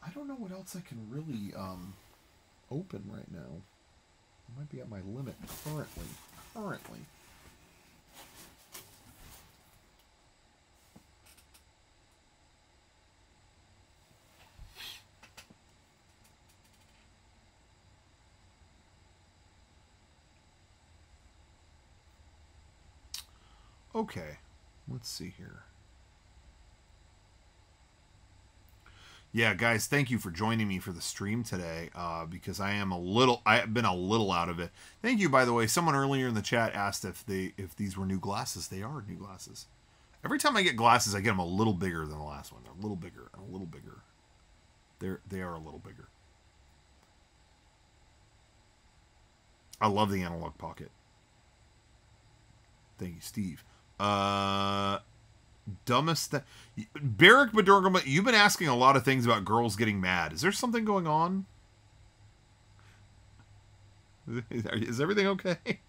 Speaker 1: I don't know what else I can really open right now. I might be at my limit currently. Okay, let's see here. Yeah, guys, thank you for joining me for the stream today, because I've been a little out of it. Thank you, by the way. Someone earlier in the chat asked if these were new glasses. They are new glasses. Every time I get glasses, I get them a little bigger than the last one. They're a little bigger, and a little bigger. They are a little bigger. I love the analog pocket. Thank you, Steve. Dumbest Barrick Badorgama, you've been asking a lot of things about girls getting mad. Is there something going on? Is everything okay?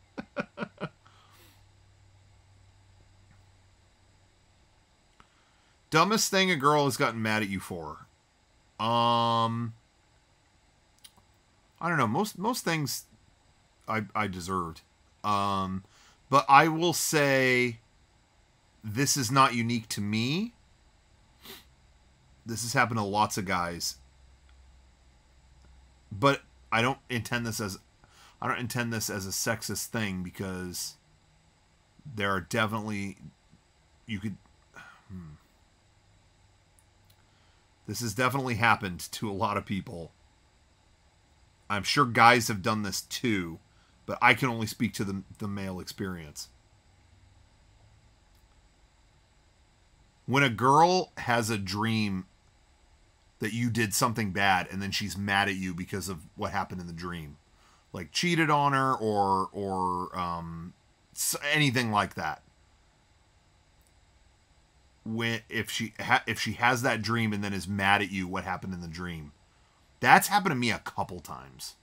Speaker 1: Dumbest thing a girl has gotten mad at you for? I don't know. Most things I deserved. But I will say this is not unique to me. This has happened to lots of guys. But I don't intend this as a sexist thing, because there are definitely this has definitely happened to a lot of people. I'm sure guys have done this too, but I can only speak to the male experience. When a girl has a dream that you did something bad, and then she's mad at you because of what happened in the dream, like cheated on her or anything like that. If she has that dream and then is mad at you what happened in the dream, that's happened to me a couple times.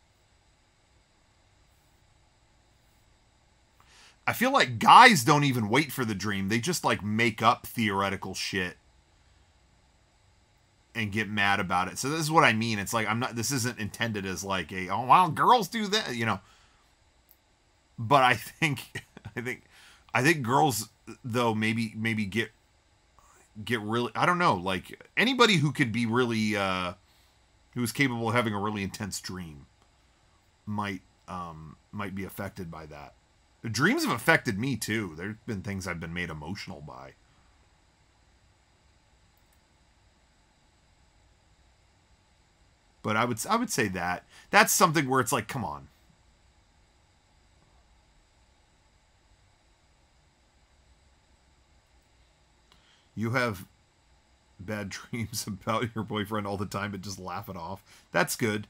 Speaker 1: I feel like guys don't even wait for the dream. They just like make up theoretical shit and get mad about it. So this is what I mean. It's like, this isn't intended as like oh, well, girls do that, you know. But I think girls though maybe get really, I don't know, like anybody who could be really who's capable of having a really intense dream might be affected by that. The dreams have affected me too. There's been things I've been made emotional by. But I would say that's something where it's like, come on. You have bad dreams about your boyfriend all the time, but just laugh it off. That's good.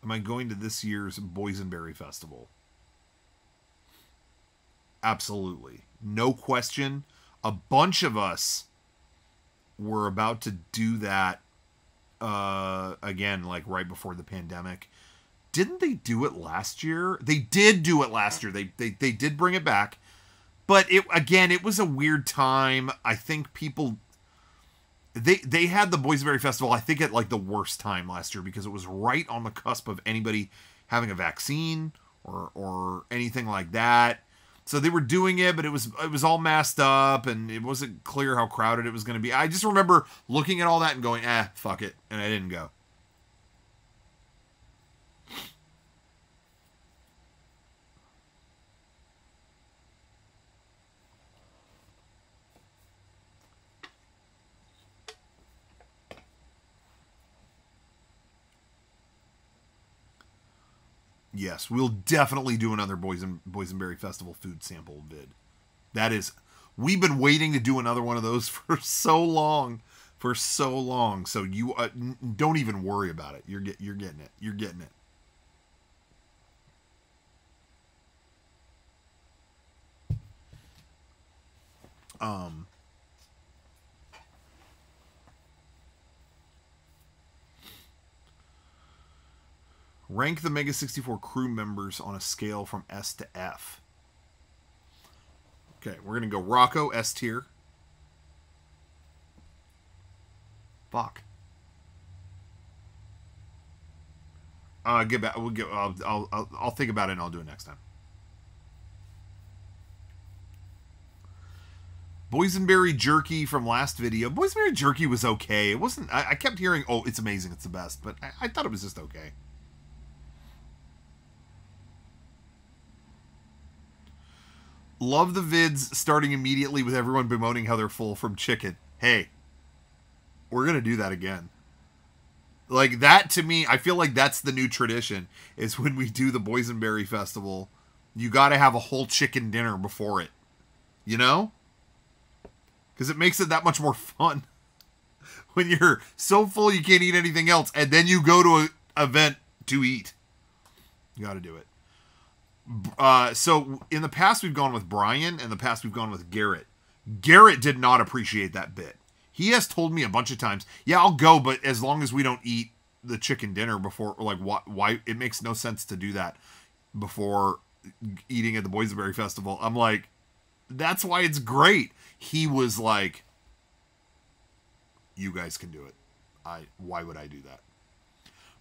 Speaker 1: Am I going to this year's Boysenberry Festival? Absolutely. No question. A bunch of us were about to do that again, like right before the pandemic. Didn't they do it last year? They did do it last year. They did bring it back. But it was a weird time. I think people they had the Boysenberry Festival, I think, at like the worst time last year because it was right on the cusp of anybody having a vaccine or anything like that. So they were doing it, but it was all masked up and it wasn't clear how crowded it was going to be. I just remember looking at all that and going, fuck it, and I didn't go. Yes, we'll definitely do another Boysenberry Festival food sample vid. We've been waiting to do another one of those for so long. So you don't even worry about it. You're getting it. You're getting it. Rank the Mega 64 crew members on a scale from S to F. Okay, we're going to go Rocco, S tier. Fuck. Get back. I'll think about it and I'll do it next time. Boysenberry Jerky from last video. Boysenberry Jerky was okay. It wasn't... I kept hearing, oh, it's amazing, it's the best. But I thought it was just okay. Love the vids starting immediately with everyone bemoaning how they're full from chicken. Hey, we're going to do that again. Like, that to me, I feel like that's the new tradition, is when we do the Boysenberry Festival, you got to have a whole chicken dinner before it. You know? Because it makes it that much more fun. When you're so full you can't eat anything else, and then you go to an event to eat. You got to do it. So in the past we've gone with Brian, and in the past we've gone with Garrett. Garrett did not appreciate that bit. He has told me a bunch of times, yeah, I'll go, but as long as we don't eat the chicken dinner before, like, why it makes no sense to do that before eating at the Boysenberry Festival. I'm like, that's why it's great. He was like, you guys can do it. Why would I do that?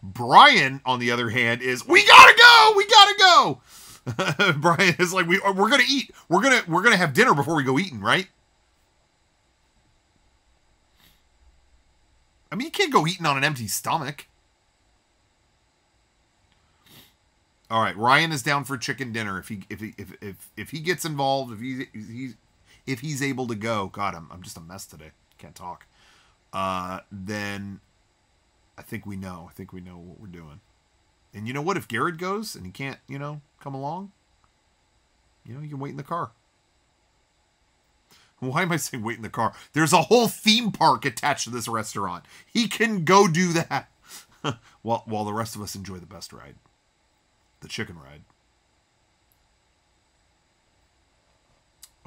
Speaker 1: Brian, on the other hand, is, we gotta go. Brian is like, we're gonna eat. We're gonna have dinner before we go eating, right? I mean, you can't go eating on an empty stomach. All right, Ryan is down for chicken dinner if he gets involved, if he's able to go. God, I'm just a mess today. Can't talk. Then I think we know. What we're doing. And you know what? If Garrett goes and he can't, come along, you can wait in the car. Why am I saying wait in the car? There's a whole theme park attached to this restaurant. He can go do that while the rest of us enjoy the best ride. The chicken ride.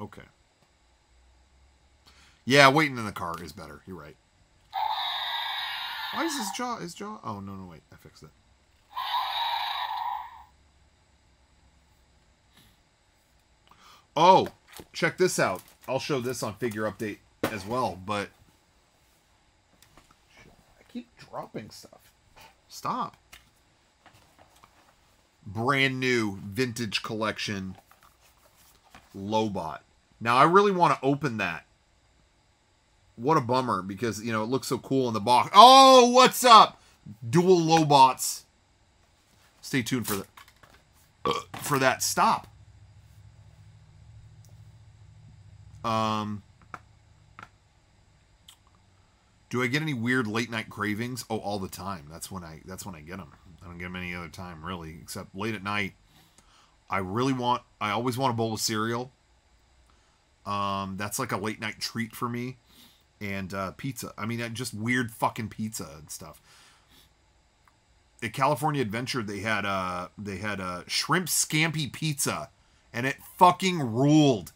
Speaker 1: Okay. Yeah, waiting in the car is better. You're right. Why is his jaw? Oh, no, wait. I fixed it. Oh, check this out. I'll show this on Figure Update as well, but I keep dropping stuff. Stop. Brand new vintage collection Lobot. Now, I really want to open that. What a bummer, because, it looks so cool in the box. Oh, what's up? Dual Lobots. Stay tuned for that. Stop. Do I get any weird late night cravings? Oh, all the time. That's when I get them. I don't get them any other time, really, except late at night. I always want a bowl of cereal. That's like a late night treat for me. And pizza. I mean, just weird fucking pizza and stuff. At California Adventure, they had a shrimp scampi pizza, and it fucking ruled.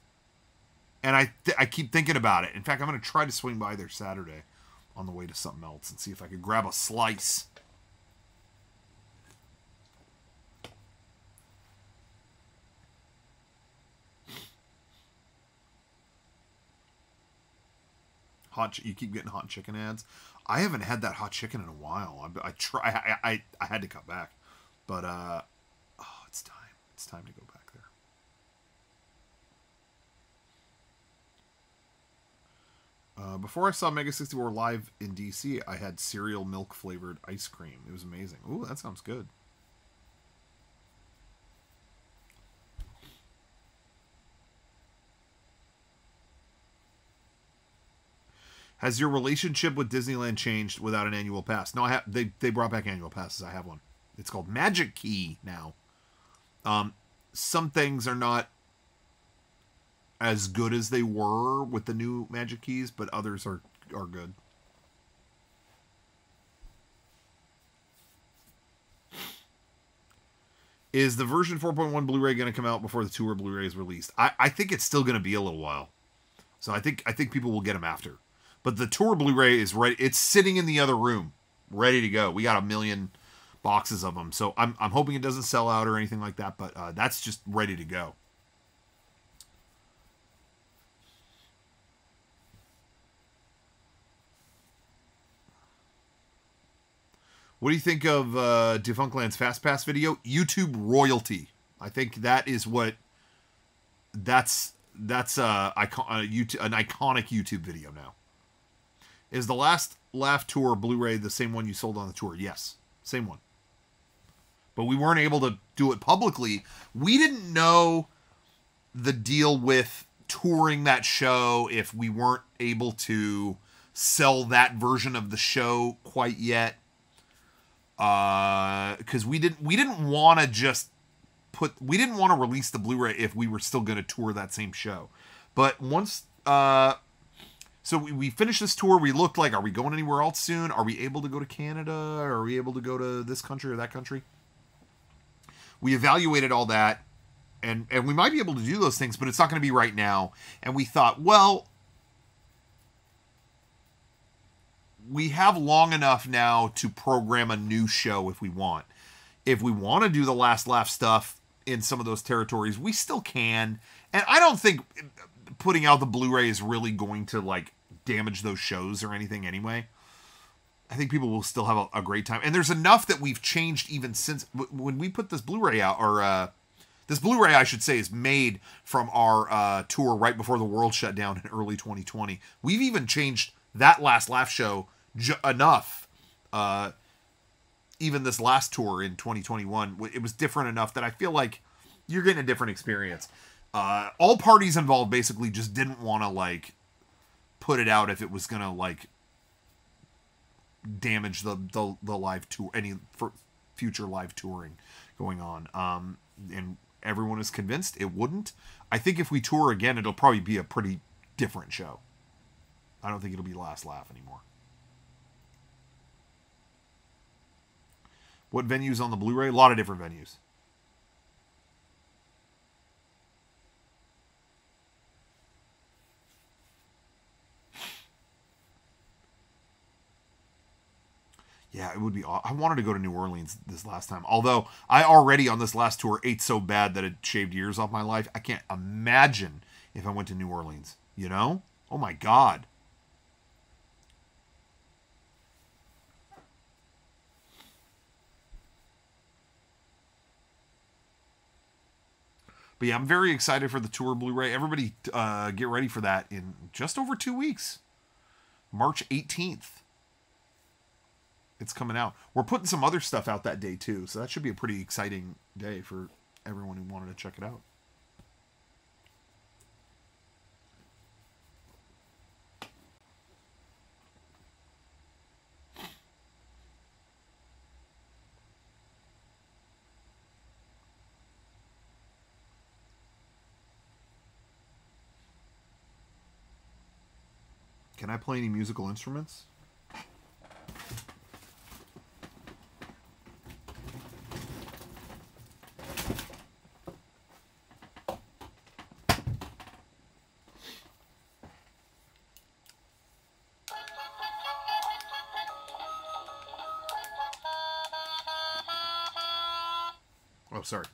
Speaker 1: And I keep thinking about it. In fact, I'm going to try to swing by there Saturday on the way to something else and see if I could grab a slice. You keep getting hot chicken ads. I haven't had that hot chicken in a while. I had to cut back, but oh, it's time. It's time to go back there. Before I saw Mega 64 live in DC, I had cereal milk flavored ice cream. It was amazing. Ooh, that sounds good. Has your relationship with Disneyland changed without an annual pass? No, I have. They brought back annual passes. I have one. It's called Magic Key now. Some things are not as good as they were with the new Magic Keys, but others are good. Is the version 4.1 Blu-ray going to come out before the tour Blu-ray is released? I think it's still going to be a little while. So I think people will get them after. But the tour Blu-ray is ready. It's sitting in the other room, ready to go. We got 1 million boxes of them. So I'm hoping it doesn't sell out or anything like that, but that's just ready to go. What do you think of Defunctland's Fast Pass video? YouTube royalty. I think that is what... That's an iconic YouTube video now. Is the Last Laugh Tour Blu-ray the same one you sold on the tour? Yes, same one. But we weren't able to do it publicly. We didn't know the deal with touring that show if we weren't able to sell that version of the show quite yet. Because we didn't want to just we didn't want to release the Blu-ray if we were still going to tour that same show. But once, so we finished this tour, we looked like, are we going anywhere else soon? Are we able to go to Canada? Are we able to go to this country or that country? We evaluated all that, and we might be able to do those things, but it's not going to be right now. And we thought, well, we have long enough now to program a new show if we want. If we want to do the Last Laugh stuff in some of those territories, we still can. And I don't think putting out the Blu-ray is really going to, like, damage those shows or anything anyway. I think people will still have a great time. And there's enough that we've changed even since when we put this Blu-ray out, or this Blu-ray, I should say, is made from our tour right before the world shut down in early 2020. We've even changed that Last Laugh show enough. Even this last tour in 2021, it was different enough that I feel like you're getting a different experience. All parties involved basically just didn't want to, like, put it out if it was going to, like, damage the live tour, any future live touring going on. And everyone is convinced it wouldn't. I think if we tour again, it'll probably be a pretty different show. I don't think it'll be Last Laugh anymore. What venues on the Blu-ray? A lot of different venues. Yeah, it would be... I wanted to go to New Orleans this last time. Although, I already, on this last tour, ate so bad that it shaved years off my life. I can't imagine if I went to New Orleans. You know? Oh my God. But yeah, I'm very excited for the tour Blu-ray. Everybody get ready for that in just over 2 weeks. March 18th. It's coming out. We're putting some other stuff out that day too, so that should be a pretty exciting day for everyone who wanted to check it out. Can I play any musical instruments? Oh, sorry.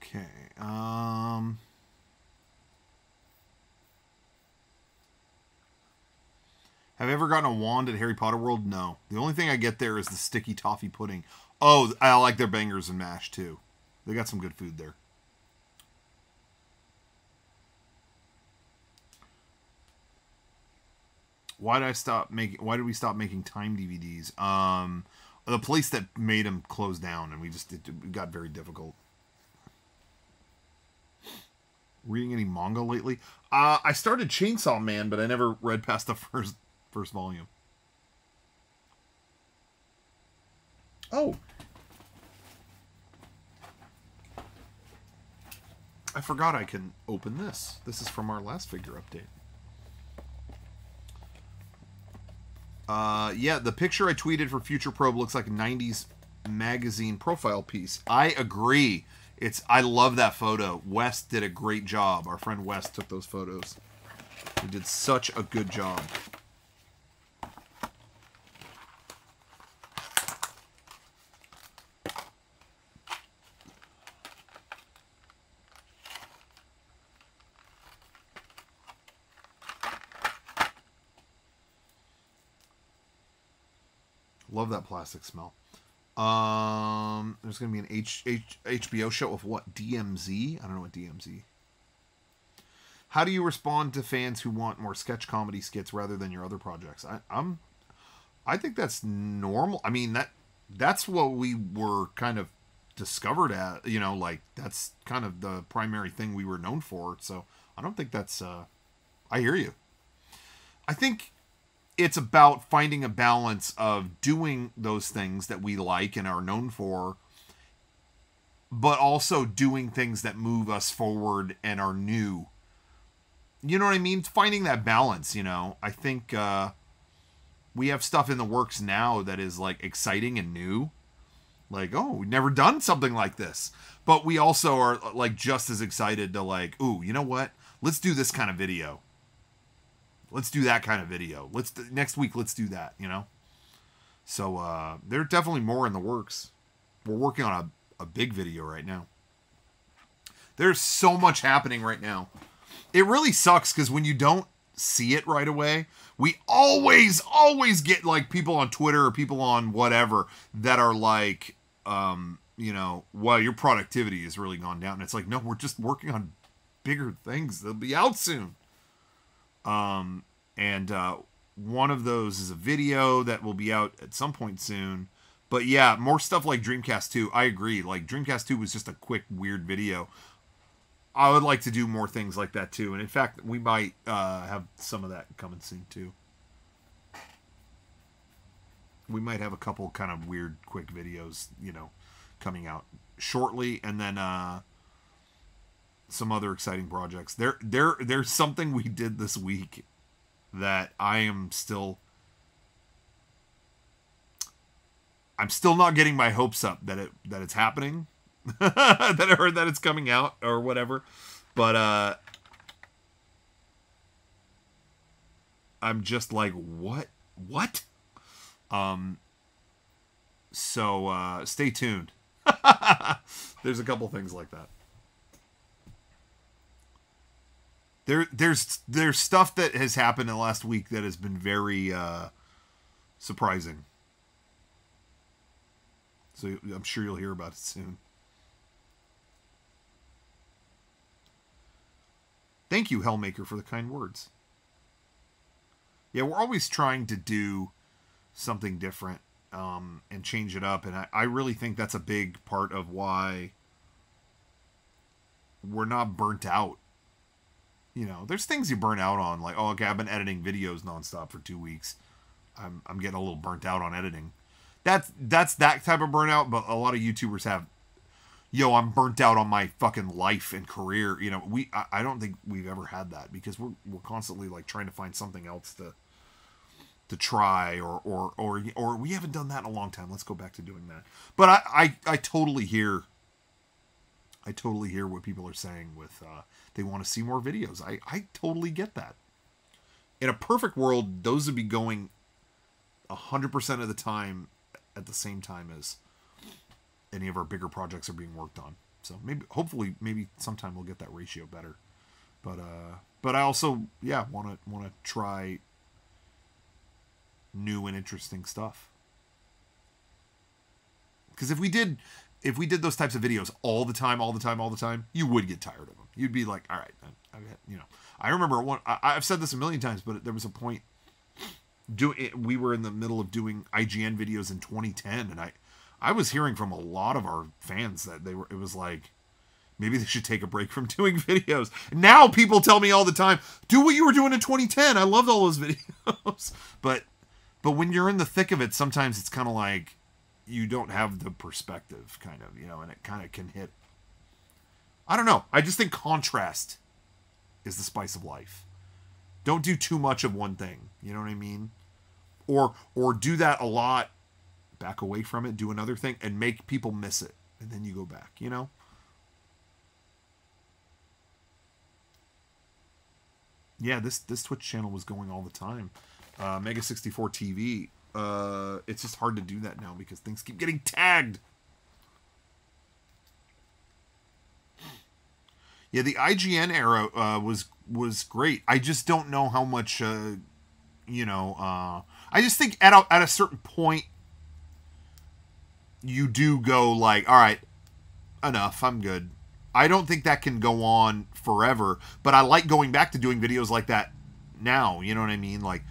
Speaker 1: Okay. Have you ever gotten a wand at Harry Potter World? No. The only thing I get there is the sticky toffee pudding. Oh, I like their bangers and mash too. They got some good food there. Why did we stop making time DVDs? The place that made them close down, and it got very difficult. Reading any manga lately? I started Chainsaw Man, but I never read past the first volume. Oh, I forgot I can open this. This is from our last figure update. Yeah, the picture I tweeted for FutureProbe looks like a 90s magazine profile piece. I agree. I love that photo. West did a great job. Our friend West took those photos. He did such a good job. Love that plastic smell. There's going to be an HBO show of what? DMZ? I don't know what DMZ. How do you respond to fans who want more sketch comedy skits rather than your other projects? I think that's normal. I mean, that's what we were kind of discovered at, you know, like that's kind of the primary thing we were known for. So I don't think that's, I hear you. I think it's about finding a balance of doing those things that we like and are known for, but also doing things that move us forward and are new. You know what I mean? Finding that balance, you know. I think we have stuff in the works now that is like exciting and new. Like, oh, we've never done something like this. But we also are like just as excited to like, ooh, you know what? Let's do this kind of video. Let's do that kind of video. Next week, let's do that, you know? So, there's definitely more in the works. We're working on a big video right now. There's so much happening right now. It really sucks because when you don't see it right away, we always get like people on Twitter or people on whatever that are like, you know, well, your productivity has really gone down. And it's like, no, we're just working on bigger things. They'll be out soon. And one of those is a video that will be out at some point soon. But yeah, more stuff like Dreamcast 2. I agree. Like Dreamcast 2 was just a quick, weird video. I would like to do more things like that too. And in fact, we might have some of that coming soon too. We might have a couple kind of weird, quick videos, you know, coming out shortly. And then some other exciting projects. There's something we did this week that I'm still not getting my hopes up that it's happening. that it's coming out or whatever. But I'm just like, what? So stay tuned. There's a couple things like that. There's stuff that has happened in the last week that has been very surprising. So I'm sure you'll hear about it soon. Thank you, Hellmaker, for the kind words. Yeah, we're always trying to do something different and change it up. And I really think that's a big part of why we're not burnt out. You know, there's things you burn out on. Like, oh, okay, I've been editing videos nonstop for 2 weeks. I'm getting a little burnt out on editing. That's that type of burnout, but a lot of YouTubers have, yo, I'm burnt out on my fucking life and career. You know, I don't think we've ever had that because we're constantly like trying to find something else to try or we haven't done that in a long time. Let's go back to doing that. But I totally hear what people are saying with they want to see more videos. I totally get that. In a perfect world, those would be going 100% of the time at the same time as any of our bigger projects are being worked on. So maybe, hopefully, maybe sometime we'll get that ratio better. But I also, yeah, want to try new and interesting stuff. Because if we did those types of videos all the time, you would get tired of them. You'd be like, all right, you know. I remember I've said this a million times, but there was a point. We were in the middle of doing IGN videos in 2010, and I was hearing from a lot of our fans that it was like, maybe they should take a break from doing videos. Now people tell me all the time, do what you were doing in 2010. I loved all those videos. But when you're in the thick of it, sometimes it's kind of like you don't have the perspective, kind of, you know, and it kind of can hit. I don't know. I just think contrast is the spice of life. Don't do too much of one thing. You know what I mean? Or do that a lot, back away from it, do another thing, and make people miss it. And then you go back, you know? Yeah, this Twitch channel was going all the time. Mega 64 TV. It's just hard to do that now because things keep getting tagged. Yeah, the IGN era was great. I just don't know how much, you know. I just think at a certain point, you do go like, all right, enough. I'm good. I don't think that can go on forever. But I like going back to doing videos like that now. You know what I mean? Like.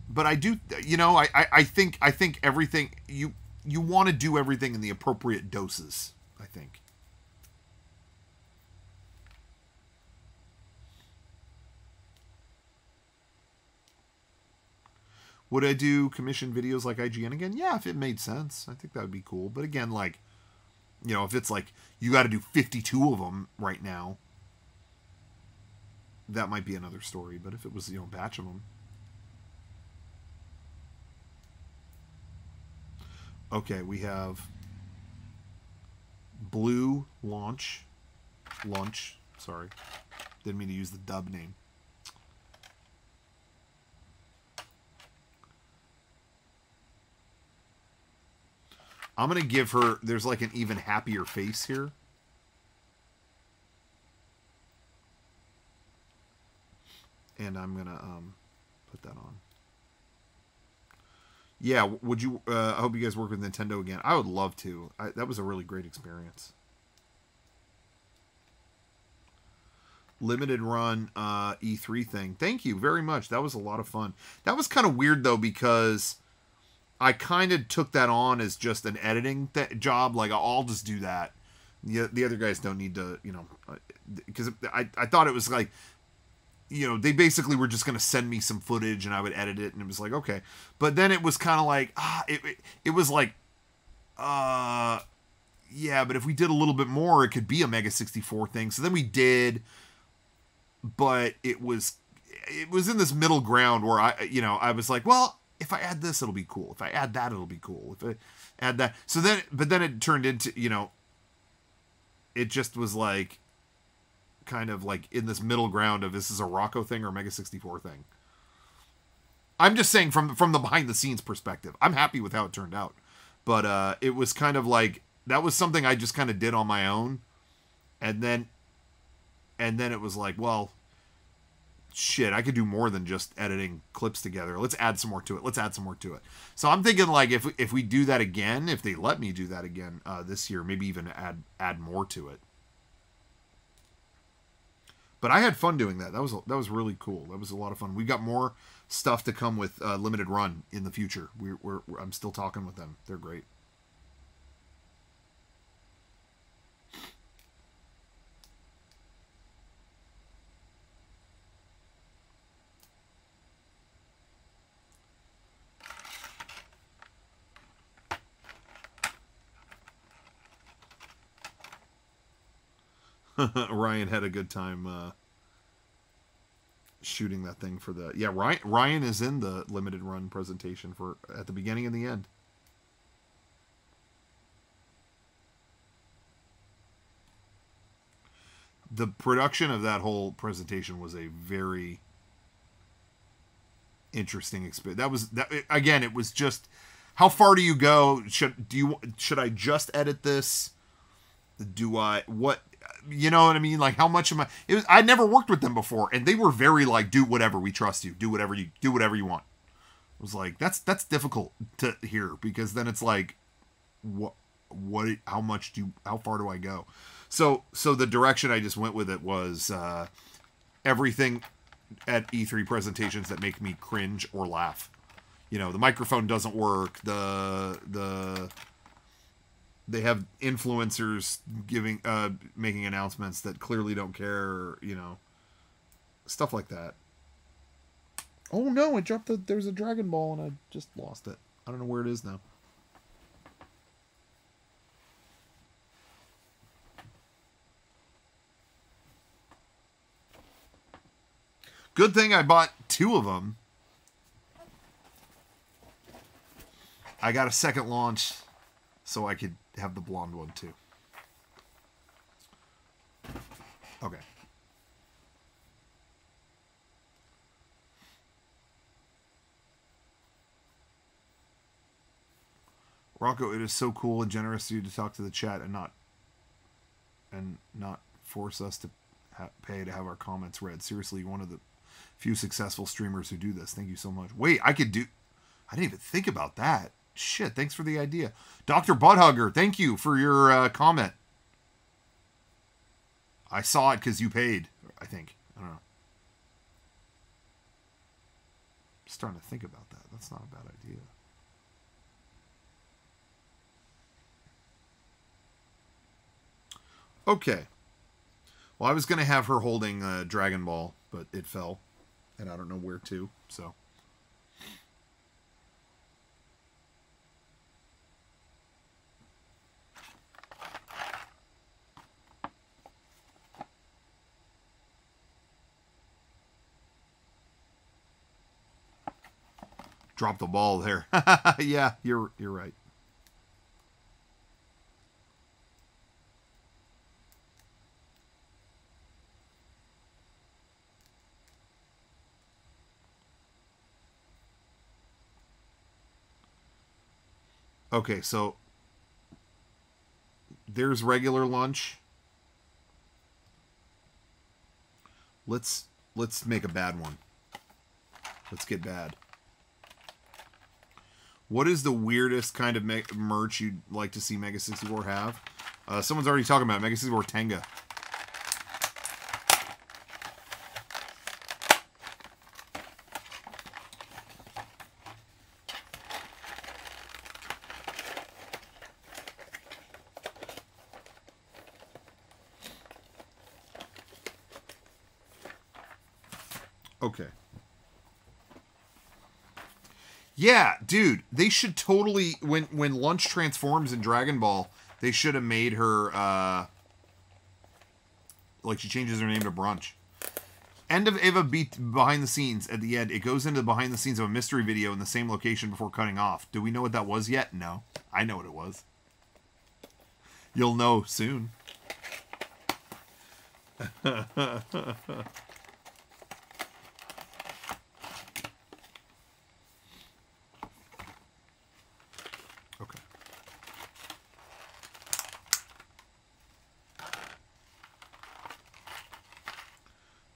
Speaker 1: But I do, you know, I think everything, you want to do everything in the appropriate doses, I think. Would I do commission videos like IGN again? Yeah, if it made sense. I think that would be cool. But again, like, you know, if it's like, you got to do 52 of them right now, that might be another story. But if it was, you know, a batch of them. Okay, we have Blue Lunch, sorry. Didn't mean to use the dub name. I'm going to give her, there's like an even happier face here. And I'm going to put that on. Yeah, would you, I hope you guys work with Nintendo again. I would love to. That was a really great experience. Limited run E3 thing. Thank you very much. That was a lot of fun. That was kind of weird, though, because I kind of took that on as just an editing job. Like, I'll just do that. The other guys don't need to, you know, because I thought it was like, you know, they basically were just going to send me some footage and I would edit it, and it was like, okay. But then it was kind of like, it was like, yeah, but if we did a little bit more, it could be a Mega 64 thing. So then we did, but it was in this middle ground where I was like, well, if I add this, it'll be cool. If I add that, it'll be cool. If I add that. So then, but then it turned into, you know, it just was like, kind of like in this middle ground of this is a Rocco thing or a Mega 64 thing. I'm just saying from the behind the scenes perspective, I'm happy with how it turned out. But it was kind of like, that was something I just kind of did on my own. And then it was like, well, shit, I could do more than just editing clips together. Let's add some more to it. So I'm thinking, like, if we do that again, if they let me do that again this year, maybe even add more to it. But I had fun doing that. That was really cool. That was a lot of fun. We've got more stuff to come with Limited Run in the future. I'm still talking with them. They're great. Ryan had a good time shooting that thing for the... Yeah, Ryan is in the Limited Run presentation for at the beginning and the end. The production of that whole presentation was a very interesting experience. Again, it was just, how far do you go? Should I just edit this? do I, what, you know what I mean? Like, how much am I, I never worked with them before, and they were very like, do whatever, we trust you, do whatever you want. I was like, that's difficult to hear, because then it's like, what, how far do I go? So the direction I just went with it was, everything at E3 presentations that make me cringe or laugh. You know, the microphone doesn't work. They have influencers making announcements that clearly don't care. You know, stuff like that. Oh no! I dropped there's a Dragon Ball and I just lost it. I don't know where it is now. Good thing I bought 2 of them. I got a second launch so I could have the blonde one too. Okay. Rocco, it is so cool and generous of you to talk to the chat and not force us to pay to have our comments read. Seriously, one of the few successful streamers who do this. Thank you so much. Wait, I didn't even think about that. Shit, thanks for the idea. Dr. Butthugger, thank you for your comment. I saw it because you paid, I think. I don't know. Just trying to think about that. That's not a bad idea. Okay. Well, I was going to have her holding Dragon Ball, but it fell. And I don't know where to, so. Drop the ball there. Yeah, you're right. Okay, so there's regular lunch. Let's make a bad one. Let's get bad. What is the weirdest kind of merch you'd like to see Mega 64 have? Someone's already talking about it. Mega 64 Tenga. Okay. Yeah, dude, they should totally, when Lunch transforms in Dragon Ball, they should have made her, like she changes her name to Brunch. End of Eva beat behind the scenes at the end. It goes into the behind the scenes of a mystery video in the same location before cutting off. Do we know what that was yet? No. I know what it was. You'll know soon.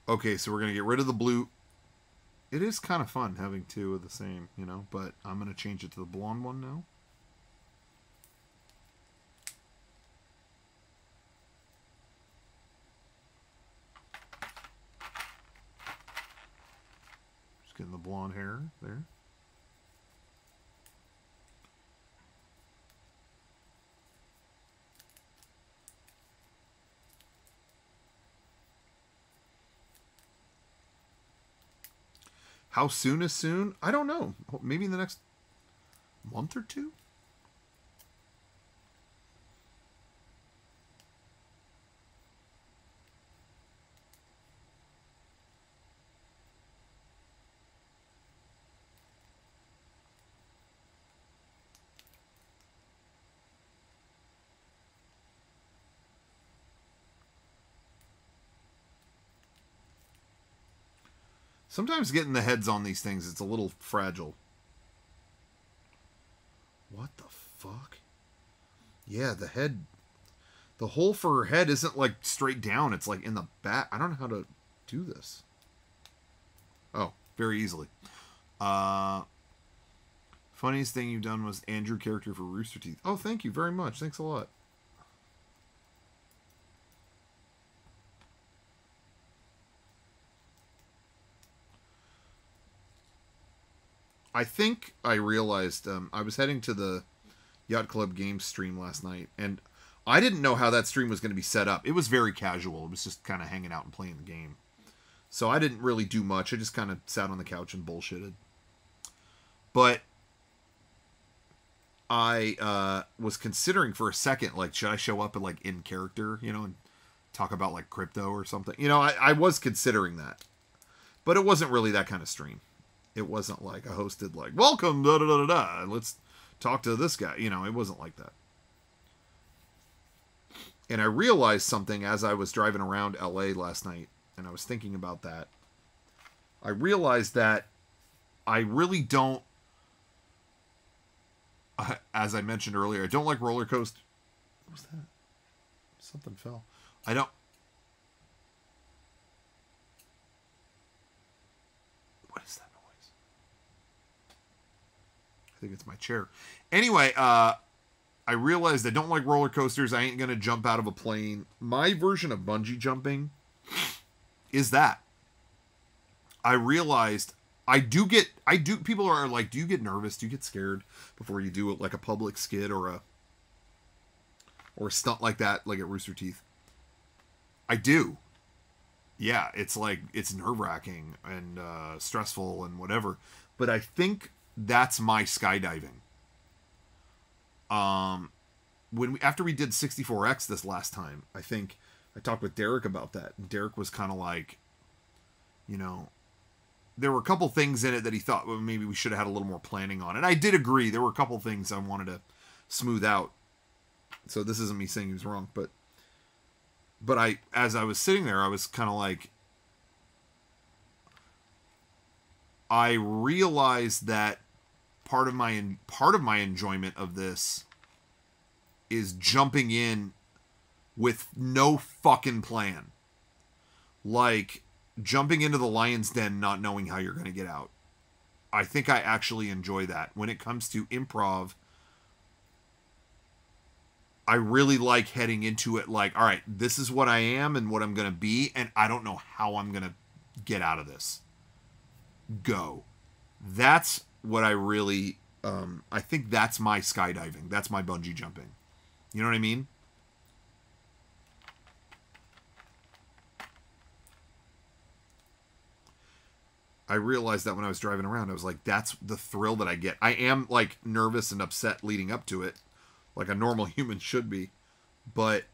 Speaker 1: Okay, so we're going to get rid of the blue. It is kind of fun having 2 of the same, you know, but I'm going to change it to the blonde one now. Just getting the blonde hair there. How soon is soon? I don't know. Maybe in the next month or 2? Sometimes getting the heads on these things, it's a little fragile. What the fuck? Yeah, the The hole for her head isn't like straight down. It's like in the back. I don't know how to do this. Oh, very easily. Funniest thing you've done was Andrew character for Rooster Teeth. Oh, thank you very much. Thanks a lot. I think I realized I was heading to the Yacht Club Games stream last night, and I didn't know how that stream was going to be set up. It was very casual. It was just kind of hanging out and playing the game. So I didn't really do much. I just kind of sat on the couch and bullshitted. But I was considering for a second, like, should I show up and like in character, you know, and talk about like crypto or something? You know, I was considering that. But it wasn't really that kind of stream. It wasn't like a hosted like, welcome, da da da da da, let's talk to this guy. You know, it wasn't like that. And I realized something as I was driving around LA last night, and I was thinking about that. I realized that I really don't, as I mentioned earlier, I don't like roller coaster. What was that? Something fell. I don't. What is that noise? I think it's my chair. Anyway, I realized I don't like roller coasters. I ain't going to jump out of a plane. My version of bungee jumping is that. I realized people are like, do you get nervous? Do you get scared before you do like a public skit or a stunt like that, like at Rooster Teeth? I do. Yeah, it's like, it's nerve-wracking and stressful and whatever. But I think that's my skydiving. After we did 64X this last time, I think I talked with Derek about that. And Derek was kind of like, you know, there were a couple things in it that he thought, well, maybe we should have had a little more planning on. And I did agree. There were a couple things I wanted to smooth out. So this isn't me saying he was wrong, but as I was sitting there, I was kind of like, I realized that part of my enjoyment of this is jumping in with no fucking plan. Like jumping into the lion's den not knowing how you're going to get out. I think I actually enjoy that. When it comes to improv, I really like heading into it like, all right, this is what I am and what I'm going to be, and I don't know how I'm going to get out of this. Go. That's what I really, I think that's my skydiving. That's my bungee jumping. You know what I mean? I realized that when I was driving around, I was like, that's the thrill that I get. I am like nervous and upset leading up to it, like a normal human should be, but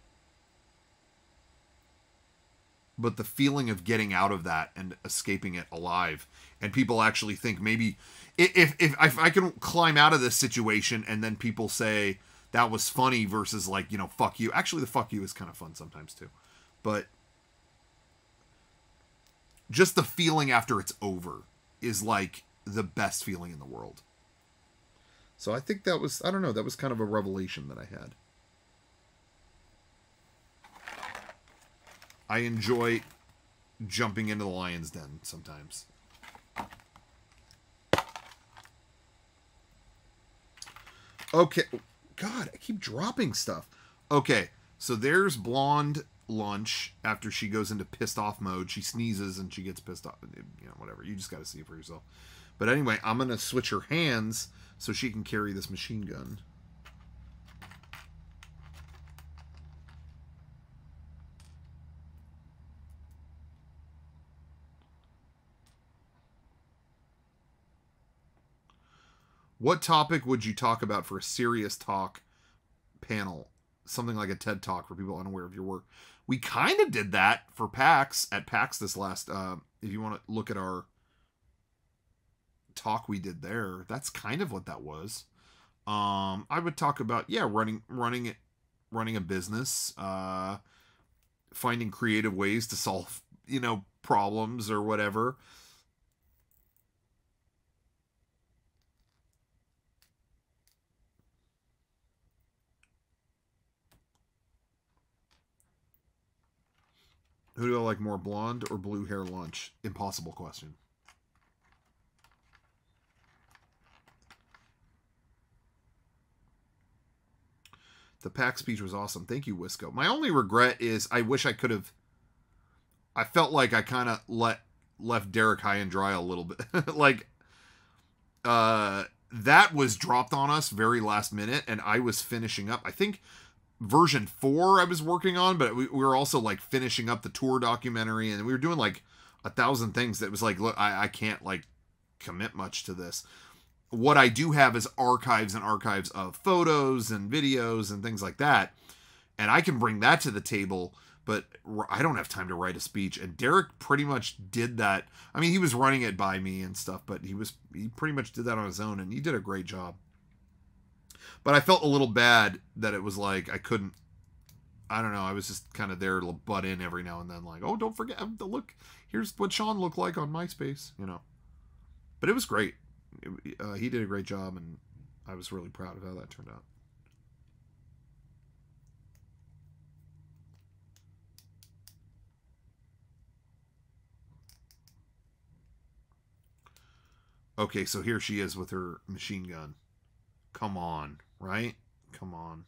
Speaker 1: the feeling of getting out of that and escaping it alive, and people actually think maybe if I can climb out of this situation and then people say that was funny versus like, you know, fuck you. Actually, the fuck you is kind of fun sometimes too, but just the feeling after it's over is like the best feeling in the world. So I think that was, I don't know, that was kind of a revelation that I had. I enjoy jumping into the lion's den sometimes. Okay. God, I keep dropping stuff. Okay, so there's Blonde Lunch after she goes into pissed off mode. She sneezes and she gets pissed off. You know, whatever. You just got to see it for yourself. But anyway, I'm going to switch her hands so she can carry this machine gun. What topic would you talk about for a serious talk panel? Something like a TED Talk for people unaware of your work. We kind of did that for PAX, at PAX this last, if you want to look at our talk we did there, that's kind of what that was. I would talk about, yeah, running a business, finding creative ways to solve, you know, problems or whatever. Who do I like more, blonde or blue hair lunch? Impossible question. The PAX speech was awesome. Thank you, Wisco. My only regret is I wish I could have... I felt like I kind of left Derek high and dry a little bit. Like, that was dropped on us very last minute, and I was finishing up. I think version 4 I was working on, but we were also, like, finishing up the tour documentary, and we were doing, like, 1,000 things that was like, look, I can't, like, commit much to this. What I do have is archives and archives of photos and videos and things like that, and I can bring that to the table, but I don't have time to write a speech. And Derek pretty much did that. I mean, he was running it by me and stuff, but he pretty much did that on his own, and he did a great job. But I felt a little bad that it was like I couldn't, I don't know, I was just kind of there to butt in every now and then, like, oh, don't forget, look, here's what Sean looked like on MySpace, you know. But it was great. He did a great job, and I was really proud of how that turned out. Okay, so here she is with her machine gun. Come on, right? Come on.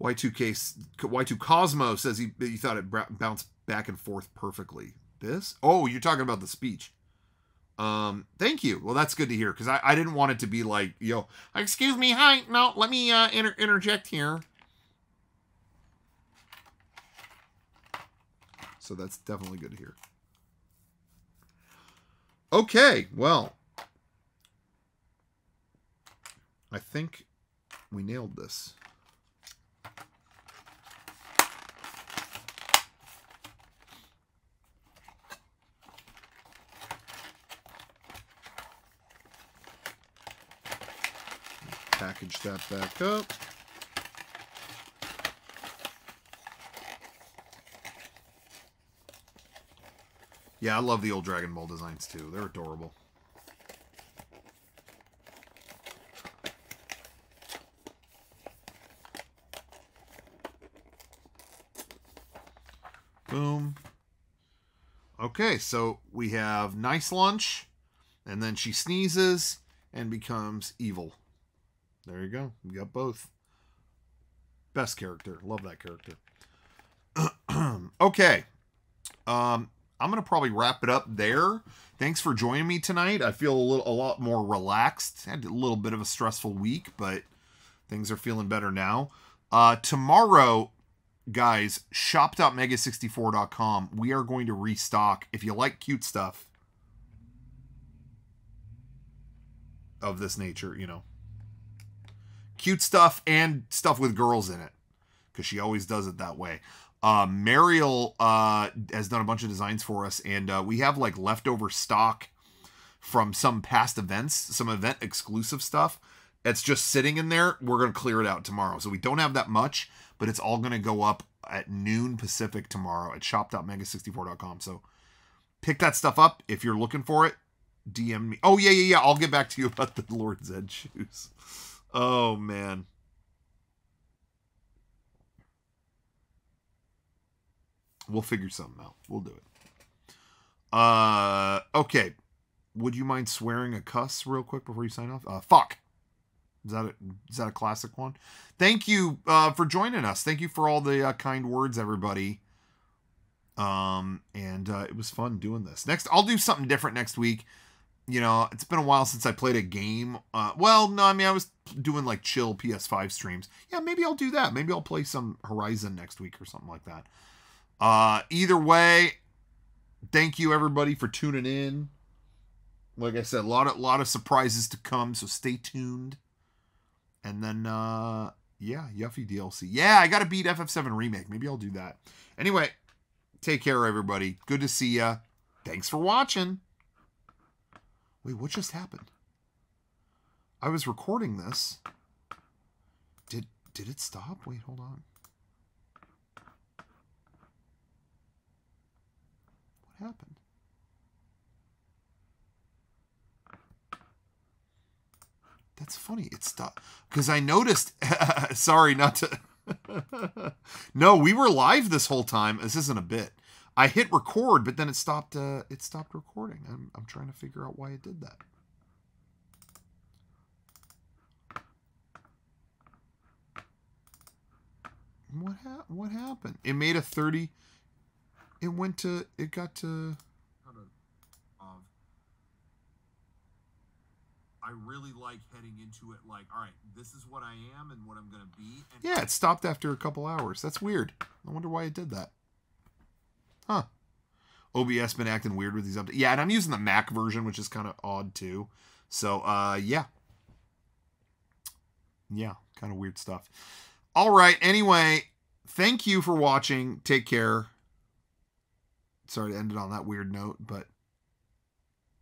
Speaker 1: Y2 Cosmo says he thought it bounced back and forth perfectly. This? Oh, you're talking about the speech. Thank you. Well, that's good to hear, because I didn't want it to be like, yo, excuse me, hi, no, let me interject here. So that's definitely good to hear. Okay, well, I think we nailed this. Package that back up. Yeah, I love the old Dragon Ball designs too. They're adorable. Boom. Okay, so we have nice lunch, and then she sneezes and becomes evil. There you go. We got both. Best character. Love that character. Okay. I'm going to probably wrap it up there. Thanks for joining me tonight. I feel a lot more relaxed. Had a little bit of a stressful week, but things are feeling better now. Tomorrow, guys, shop.mega64.com. We are going to restock. If you like cute stuff of this nature, you know, cute stuff and stuff with girls in it, because she always does it that way. Mariel has done a bunch of designs for us, and we have like leftover stock from some past events, some event exclusive stuff. It's just sitting in there. We're going to clear it out tomorrow. So we don't have that much, but it's all going to go up at noon Pacific tomorrow at shop.mega64.com. So pick that stuff up if you're looking for it. DM me. Oh, yeah. I'll get back to you about the Lord Zed shoes. Oh, man. We'll figure something out. We'll do it. Okay. Would you mind swearing a cuss real quick before you sign off? Fuck. Is that a classic one? Thank you for joining us. Thank you for all the kind words, everybody. And it was fun doing this. Next, I'll do something different next week. You know, it's been a while since I played a game. Well, no, I mean, I was doing like chill PS5 streams. Yeah, maybe I'll do that. Maybe I'll play some Horizon next week or something like that. Either way, thank you everybody for tuning in. Like I said, a lot of surprises to come, so stay tuned. And then yeah, Yuffie DLC. Yeah, I gotta beat FF7 Remake. Maybe I'll do that. Anyway, take care everybody. Good to see ya. Thanks for watching. Wait, what just happened? I was recording this. Did it stop? Wait, hold on. Happened. That's funny. It stopped because I noticed. Sorry, not to. No, we were live this whole time. This isn't a bit. I hit record, but then it stopped. It stopped recording. I'm trying to figure out why it did that. What happened? It made a 30. It went to. It got to. I really like heading into it like, all right, this is what I am and what I'm going to be. And yeah, it stopped after a couple hours. That's weird. I wonder why it did that. Huh. OBS been acting weird with these updates. Yeah, and I'm using the Mac version, which is kind of odd too. So, yeah. Yeah, kind of weird stuff. All right, anyway, thank you for watching. Take care. Sorry to end it on that weird note, but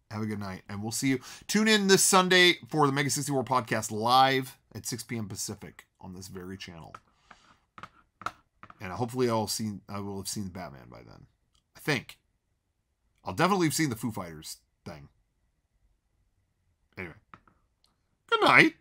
Speaker 1: have a good night, and we'll see you. Tune in this Sunday for the Mega 64 podcast live at 6 p.m. Pacific on this very channel. And hopefully I will have seen Batman by then. I think. I'll definitely have seen the Foo Fighters thing. Anyway. Good night.